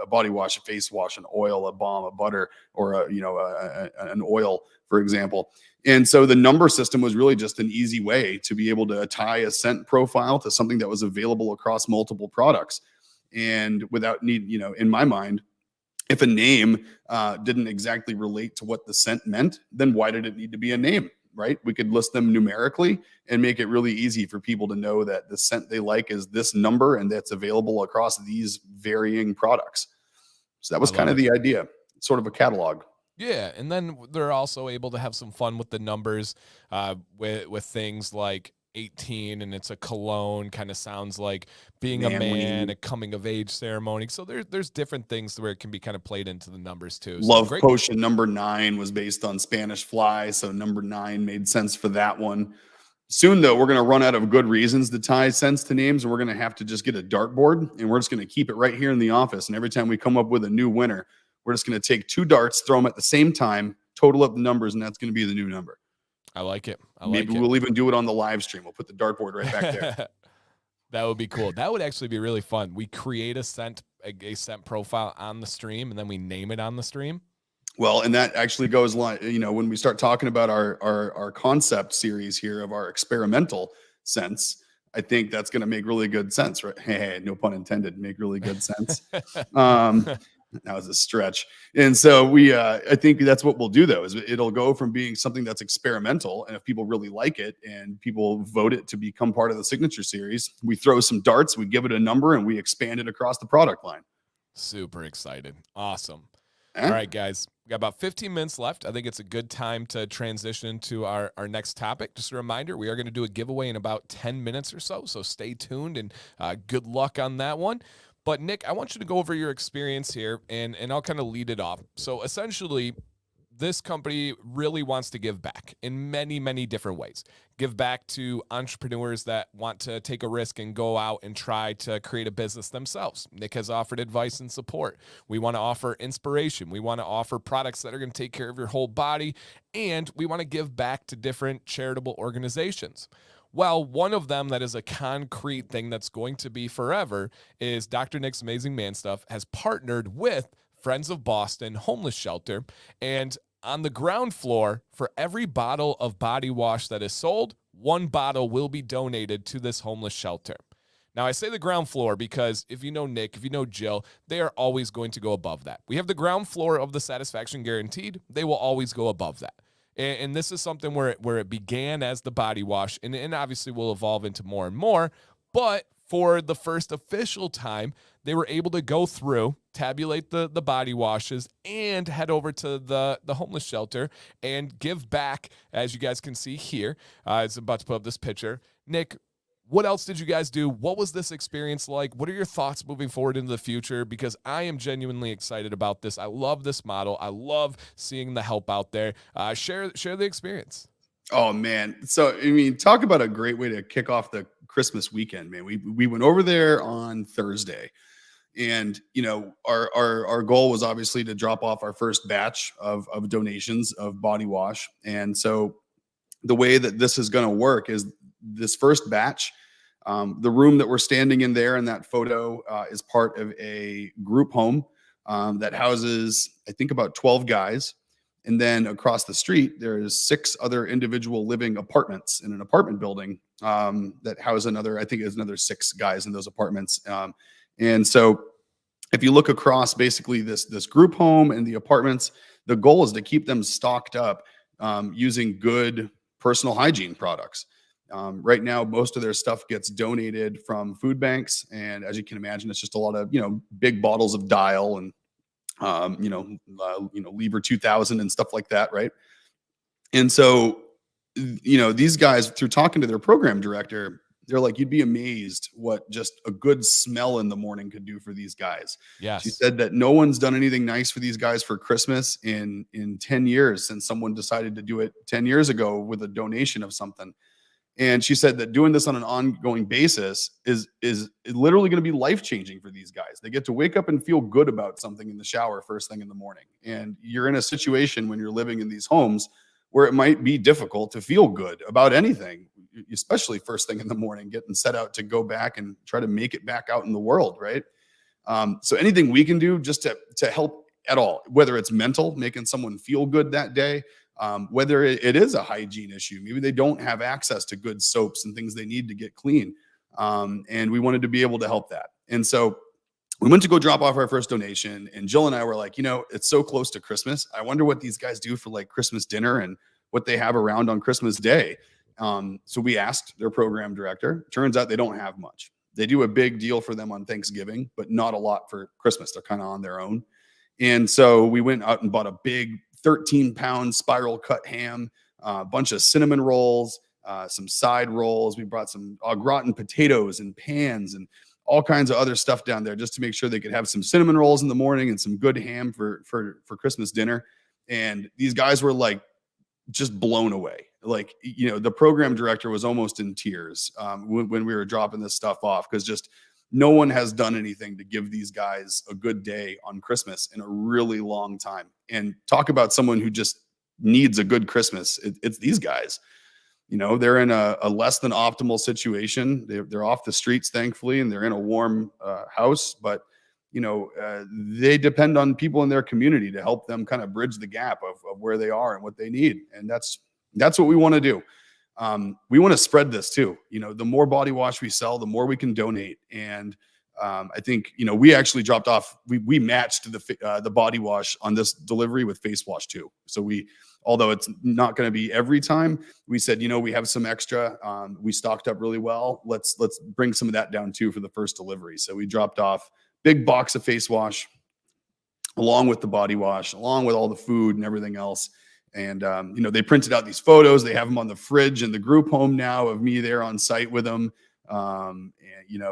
a body wash, a face wash, an oil, a balm, a butter, or an oil, for example. And so the number system was really just an easy way to be able to tie a scent profile to something that was available across multiple products. And without in my mind, if a name didn't exactly relate to what the scent meant, then why did it need to be a name? Right? We could list them numerically and make it really easy for people to know that the scent they like is this number and that's available across these varying products. So that was kind of the idea, sort of a catalog. Yeah, and then they're also able to have some fun with the numbers, with things like 18 and it's a cologne, kind of sounds like being a man, Manly. a coming of age ceremony. So there's different things where it can be kind of played into the numbers too. So Love great. Potion number 9 was based on Spanish fly, so number 9 made sense for that one. Soon, though, we're going to run out of good reasons to tie sense to names, and we're going to have to just get a dartboard, and we're just going to keep it right here in the office. And every time we come up with a new winner, we're just going to take 2 darts, throw them at the same time, total up the numbers, and that's going to be the new number. I like it. Maybe we'll even do it on the live stream. We'll put the dartboard right back there. That would be cool. That would actually be really fun. We create a scent profile on the stream, and then we name it on the stream. Well, and that actually goes like, when we start talking about our concept series here of our experimental scents, I think that's going to make really good sense, right? Hey, no pun intended, make really good sense. That was a stretch. And so I think that's what we'll do though, is it'll go from being something that's experimental. And if people really like it and people vote it to become part of the signature series, we throw some darts, we give it a number, and we expand it across the product line. Super excited. Awesome. All right, guys, we got about 15 minutes left. I think it's a good time to transition to our next topic. Just a reminder, we are going to do a giveaway in about 10 minutes or so, so stay tuned and good luck on that one. But Nick, I want you to go over your experience here, and I'll kind of lead it off. So essentially, this company really wants to give back in many, many different ways. Give back to entrepreneurs that want to take a risk and go out and try to create a business themselves. Nick has offered advice and support. We want to offer inspiration. We want to offer products that are going to take care of your whole body. And we want to give back to different charitable organizations. Well, one of them that is a concrete thing that's going to be forever is Dr. Nick's Amazing Man Stuff has partnered with Friends of Boston Homeless Shelter, and on the ground floor, for every bottle of body wash that is sold, 1 bottle will be donated to this homeless shelter. Now, I say the ground floor because if you know Nick, if you know Jill, they are always going to go above that. We have the ground floor of the satisfaction guaranteed. They will always go above that. And this is something where it began as the body wash, and obviously will evolve into more and more. But for the first official time, they were able to go through, tabulate the body washes, and head over to the homeless shelter and give back, as you guys can see here. I'm about to put up this picture. Nick, what else did you guys do? What was this experience like? What are your thoughts moving forward into the future? Because I am genuinely excited about this. I love this model. I love seeing the help out there. Share the experience. Oh man. So, I mean, talk about a great way to kick off the Christmas weekend, man. We went over there on Thursday, and our goal was obviously to drop off our first batch of donations of body wash. And so the way that this is going to work is this first batch, the room that we're standing in there in that photo is part of a group home that houses, I think, about 12 guys. And then across the street, there's 6 other individual living apartments in an apartment building that house another, I think there's another 6 guys in those apartments. And so if you look across basically this group home and the apartments, the goal is to keep them stocked up using good personal hygiene products. Right now, most of their stuff gets donated from food banks. And as you can imagine, it's just a lot of, big bottles of Dial and Lever 2000 and stuff like that, right? And so, these guys, through talking to their program director, they're like, you'd be amazed what just a good smell in the morning could do for these guys. Yes. She said that no one's done anything nice for these guys for Christmas in 10 years since someone decided to do it 10 years ago with a donation of something. And she said that doing this on an ongoing basis is literally going to be life-changing for these guys. They get to wake up and feel good about something in the shower first thing in the morning. And you're in a situation when you're living in these homes where it might be difficult to feel good about anything, especially first thing in the morning, getting set out to go back and try to make it back out in the world, right? So anything we can do just to help at all, whether it's mental, making someone feel good that day, whether it is a hygiene issue, maybe they don't have access to good soaps and things they need to get clean. And we wanted to be able to help that. And so we went to go drop off our first donation, and Jill and I were like, it's so close to Christmas. I wonder what these guys do for like Christmas dinner and what they have around on Christmas Day. So we asked their program director. Turns out they don't have much. They do a big deal for them on Thanksgiving, but not a lot for Christmas. They're kind of on their own. And so we went out and bought a big 13-pound spiral cut ham, a bunch of cinnamon rolls, some side rolls. We brought some au gratin potatoes and pans and all kinds of other stuff down there just to make sure they could have some cinnamon rolls in the morning and some good ham for Christmas dinner. And these guys were like just blown away. Like, the program director was almost in tears when we were dropping this stuff off, because just no one has done anything to give these guys a good day on Christmas in a really long time. And talk about someone who just needs a good Christmas. It's these guys. They're in a less than optimal situation. They're off the streets, thankfully, and they're in a warm house. But they depend on people in their community to help them kind of bridge the gap of where they are and what they need. And that's what we want to do. We want to spread this too. The more body wash we sell, the more we can donate. And I think we actually dropped off. We matched the body wash on this delivery with face wash too. So although it's not going to be every time, we said we have some extra. We stocked up really well. Let's bring some of that down too for the first delivery. So we dropped off big box of face wash, along with the body wash, along with all the food and everything else. And, they printed out these photos. They have them on the fridge in the group home now of me there on site with them. And,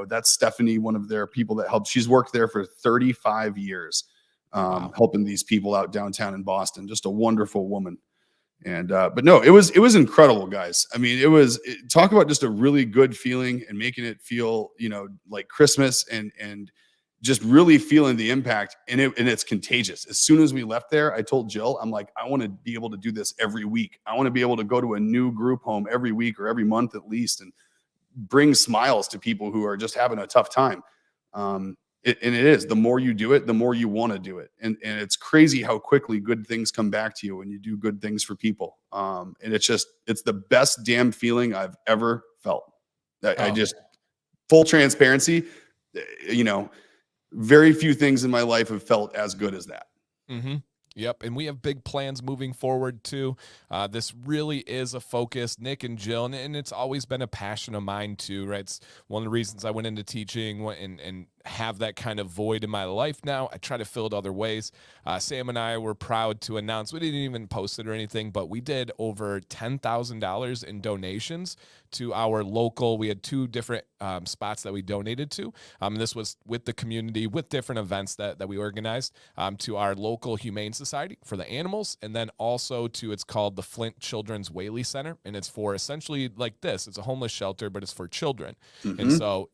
that's Stephanie, one of their people that helped. She's worked there for 35 years, Wow. helping these people out downtown in Boston. Just a wonderful woman. And, but no, it was incredible, guys. I mean, talk about just a really good feeling and making it feel, like Christmas and just really feeling the impact, and it's contagious. As soon as we left there, I told Jill, I'm like, I want to be able to do this every week. I want to be able to go to a new group home every week or every month at least, and bring smiles to people who are just having a tough time. It is, the more you do it, the more you want to do it. And it's crazy how quickly good things come back to you when you do good things for people. And it's the best damn feeling I've ever felt. I just, full transparency, very few things in my life have felt as good as that. Mm-hmm. Yep. And we have big plans moving forward too. This really is a focus, Nick and Jill, and it's always been a passion of mine too, right? It's one of the reasons I went into teaching and have that kind of void in my life now. I try to fill it other ways. Sam and I were proud to announce, we didn't even post it or anything, but we did over $10,000 in donations to our local. We had two different spots that we donated to. This was with the community, with different events that we organized, to our local Humane Society for the animals, and then also to, it's called the Flint Children's Whaley Center, and it's for essentially like this. It's a homeless shelter, but it's for children. Mm-hmm. And so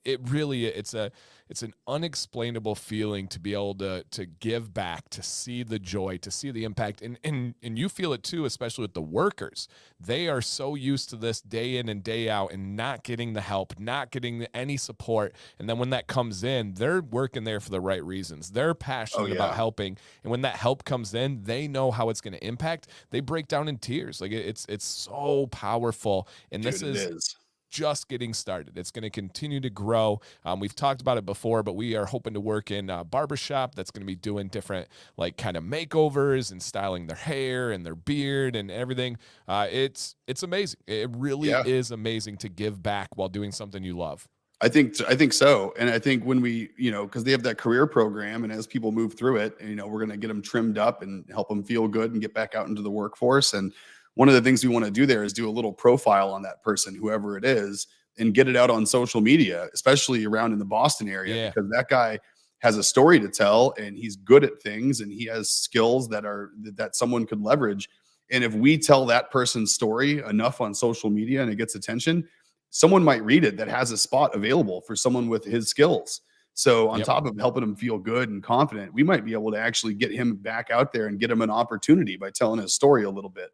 it's an unexplainable feeling to be able to give back, to see the joy, to see the impact. And you feel it too, especially with the workers. They are so used to this day in and day out and not getting the help, not getting any support. And then when that comes in, they're working there for the right reasons. They're passionate about helping. And when that help comes in, they know how it's going to impact. They break down in tears. Like it's so powerful. And Dude, this it is just getting started. It's going to continue to grow. We've talked about it before, but we are hoping to work in a barbershop that's going to be doing different like kind of makeovers and styling their hair and their beard and everything. It's amazing. It really is amazing to give back while doing something you love. I think so. And I think when we, because they have that career program, and as people move through it, we're going to get them trimmed up and help them feel good and get back out into the workforce. And one of the things we want to do there is do a little profile on that person, whoever it is, and get it out on social media, especially around in the Boston area, because that guy has a story to tell and he's good at things and he has skills that someone could leverage. And if we tell that person's story enough on social media and it gets attention, someone might read it that has a spot available for someone with his skills. So on top of helping him feel good and confident, we might be able to actually get him back out there and get him an opportunity by telling his story a little bit.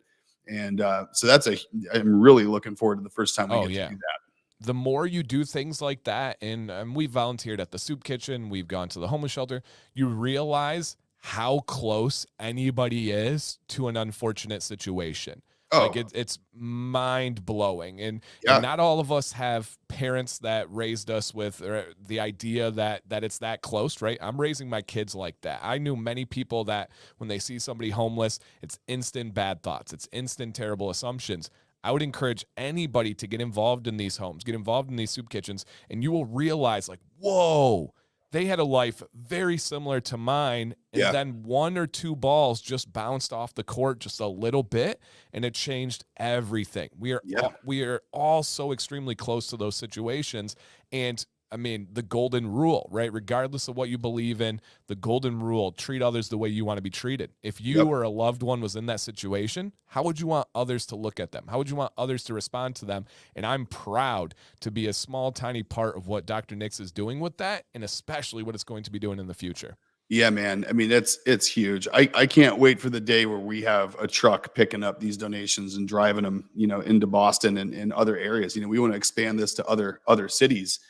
And so I'm really looking forward to the first time we get to do that. The more you do things like that, and we volunteered at the soup kitchen, we've gone to the homeless shelter, you realize how close anybody is to an unfortunate situation. Like it's mind blowing. And not all of us have parents that raised us with the idea that it's that close, right? I'm raising my kids like that. I knew many people that when they see somebody homeless, it's instant bad thoughts. It's instant terrible assumptions. I would encourage anybody to get involved in these homes, get involved in these soup kitchens, and you will realize like, whoa, they had a life very similar to mine. And Yeah. then 1 or 2 balls just bounced off the court just a little bit, and it changed everything. Yeah. We are all so extremely close to those situations. And I mean, the golden rule, right? Regardless of what you believe in, the golden rule, treat others the way you want to be treated. If you Yep. or a loved one was in that situation, how would you want others to look at them? How would you want others to respond to them? And I'm proud to be a small, tiny part of what Dr. Nix is doing with that, and especially what it's going to be doing in the future. Yeah, man. I mean, it's huge. I can't wait for the day where we have a truck picking up these donations and driving them, into Boston and other areas. We want to expand this to other cities.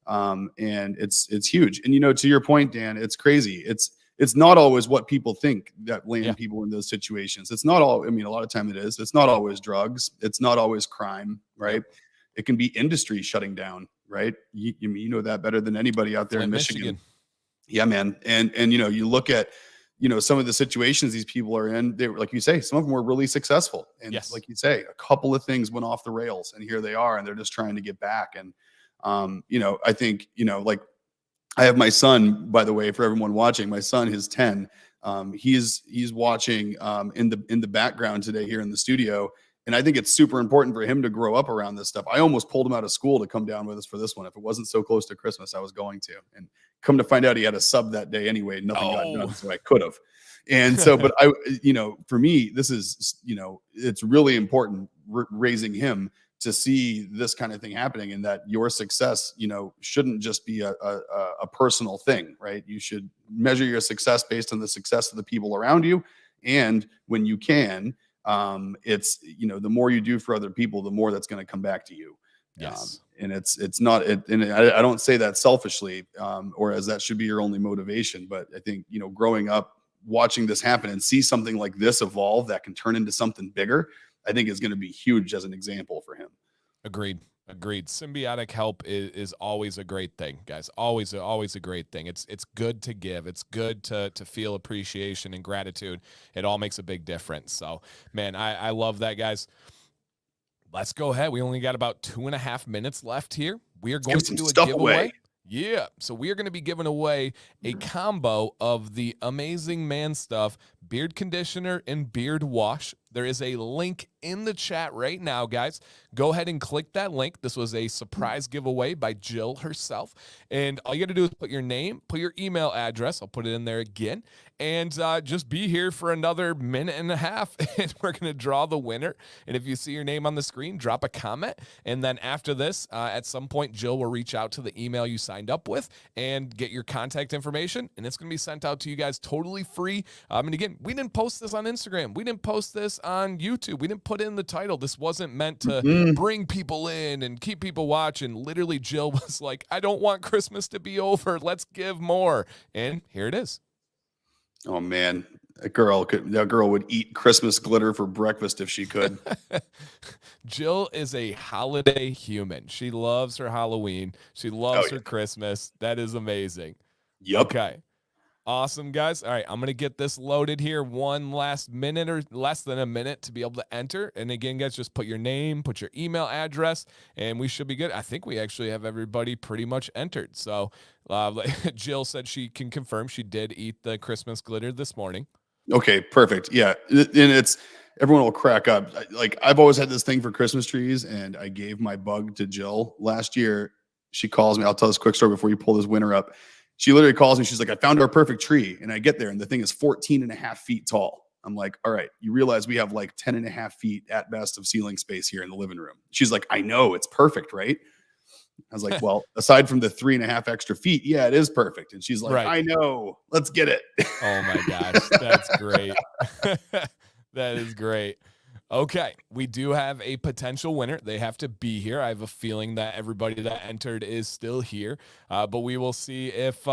And it's huge. And to your point, Dan, it's crazy. It's not always what people think that land people in those situations. It's not all. I mean, a lot of time it is. It's not always drugs. It's not always crime, right? It can be industry shutting down, right? You know that better than anybody out there in Michigan. Yeah, man. And you look at some of the situations these people are in. They were, like you say, some of them were really successful, and like you say, a couple of things went off the rails, and here they are, and they're just trying to get back. And I think like I have my son, by the way, for everyone watching. My son is 10. He's watching in the background today here in the studio. And I think it's super important for him to grow up around this stuff. I almost pulled him out of school to come down with us for this one. If it wasn't so close to Christmas, I was going to. And come to find out, he had a sub that day anyway. Nothing got done, so I could have. And so, but for me, this is, it's really important raising him to see this kind of thing happening, and that your success, shouldn't just be a personal thing, right? You should measure your success based on the success of the people around you. And when you can, it's the more you do for other people, the more that's going to come back to you. Yes. And it's not and I don't say that selfishly, or as that should be your only motivation, but I think growing up watching this happen and see something like this evolve that can turn into something bigger, I think is going to be huge as an example for him. Agreed. Symbiotic help is always a great thing, guys. Always a great thing. It's good to give. It's good to feel appreciation and gratitude. It all makes a big difference. So, man, I love that, guys. Let's go ahead. We only got about 2.5 minutes left here. We are going to do a giveaway. Yeah. So we are going to be giving away a combo of the Amazing Man Stuff beard conditioner and beard wash. There is a link in the chat right now, guys. Go ahead and click that link. This was a surprise giveaway by Jill herself. And all you got to do is put your name, put your email address. I'll put it in there again. And just be here for another 1.5 minutes, and we're going to draw the winner. And if you see your name on the screen, drop a comment. And then after this, at some point, Jill will reach out to the email you signed up with and get your contact information. And it's going to be sent out to you guys totally free. And again, we didn't post this on Instagram. We didn't post this on YouTube. We didn't put in the title. This wasn't meant to bring people in and keep people watching. Literally, Jill was like, I don't want Christmas to be over. Let's give more. And here it is. Oh, man. That girl would eat Christmas glitter for breakfast if she could. Jill is a holiday human. She loves her Halloween. She loves her Christmas. That is amazing. Yep. Okay. Awesome, guys. All right, I'm going to get this loaded here. One last minute or less than a minute to be able to enter. And again, guys, just put your name, put your email address, and we should be good. I think we actually have everybody pretty much entered. So Jill said she can confirm she did eat the Christmas glitter this morning. Okay, perfect. Yeah. And everyone will crack up. Like, I've always had this thing for Christmas trees, and I gave my bug to Jill last year. She calls me. I'll tell this quick story before you pull this winner up. She literally calls me. She's like, I found our perfect tree. And I get there, and the thing is 14.5 feet tall. I'm like, all right, you realize we have like 10.5 feet at best of ceiling space here in the living room. She's like, I know, it's perfect, right? I was like, well, aside from the 3.5 extra feet, yeah, it is perfect. And she's like, right. I know, let's get it. Oh my gosh, that's great. That is great. Okay, we do have a potential winner. They have to be here. I have a feeling that everybody that entered is still here, but we will see if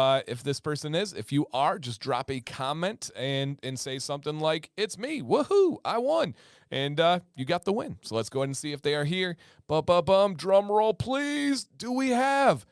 this person is. If you are, just drop a comment and say something like, it's me, woohoo, I won, and you got the win. So let's go ahead and see if they are here. Bum, drum roll, please. Do we have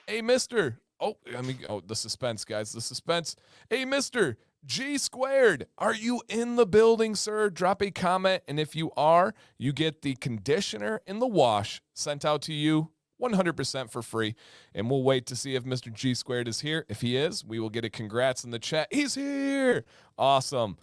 a Mr. The suspense, guys, the suspense. A Mr. G Squared, are you in the building, sir? Drop a comment, and if you are, you get the conditioner and the wash sent out to you 100% for free. And we'll wait to see if Mr. G Squared is here. If he is, we will get a congrats in the chat. He's here. Awesome.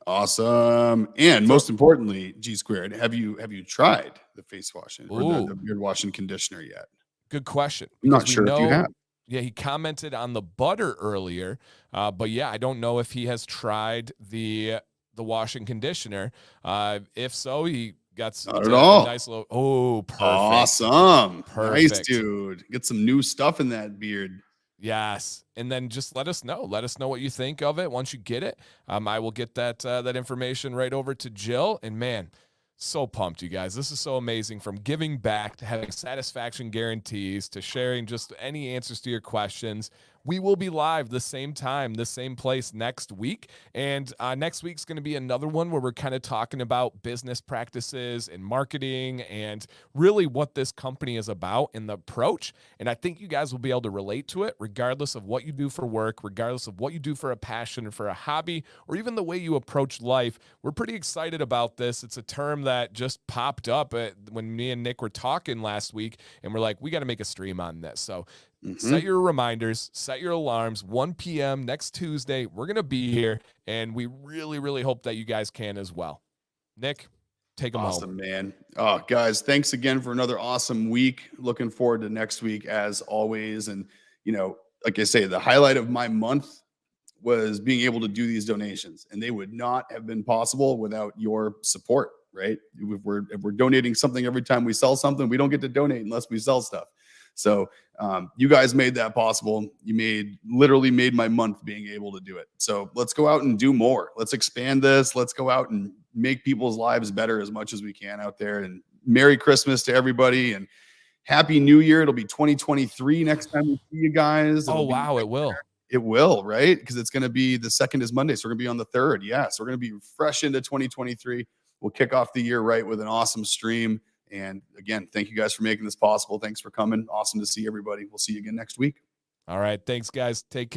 Awesome. And So- most importantly, G Squared, have you tried the face washing or Ooh. the beard washing conditioner yet? Good question. I'm not because we sure if you have. Yeah, he commented on the butter earlier, but yeah, I don't know if he has tried the washing conditioner. If so, he got Not at all. a nice little. Oh, perfect. Awesome. Nice, Perfect. dude. Get some new stuff in that beard. Yes, and then just let us know. Let us know what you think of it once you get it. I will get that information right over to Jill. And man, so pumped, you guys. This is so amazing. From giving back to having satisfaction guarantees to sharing just any answers to your questions. We will be live the same time, the same place next week. And next week's going to be another one where we're kind of talking about business practices and marketing and really what this company is about and the approach. And I think you guys will be able to relate to it regardless of what you do for work, regardless of what you do for a passion or for a hobby, or even the way you approach life. We're pretty excited about this. It's a term that just popped up when me and Nick were talking last week, and we're like, we got to make a stream on this. So set your reminders, set your alarms, 1 p.m. next Tuesday. We're going to be here, and we really, really hope that you guys can as well. Nick, take them home. Awesome, man. Oh, guys, thanks again for another awesome week. Looking forward to next week as always. And, like I say, the highlight of my month was being able to do these donations, and they would not have been possible without your support, right? If we're donating something every time we sell something, we don't get to donate unless we sell stuff. So you guys made that possible. You literally made my month being able to do it. So let's go out and do more. Let's expand this. Let's go out and make people's lives better as much as we can out there. And Merry Christmas to everybody and Happy New Year. It'll be 2023 next time we see you guys. Oh, wow, it will. It will, right? Because it's going to be the 2nd is Monday. So we're going to be on the 3rd. Yeah. So we're going to be fresh into 2023. We'll kick off the year right with an awesome stream. And again, thank you guys for making this possible. Thanks for coming. Awesome to see everybody. We'll see you again next week. All right. Thanks, guys. Take care.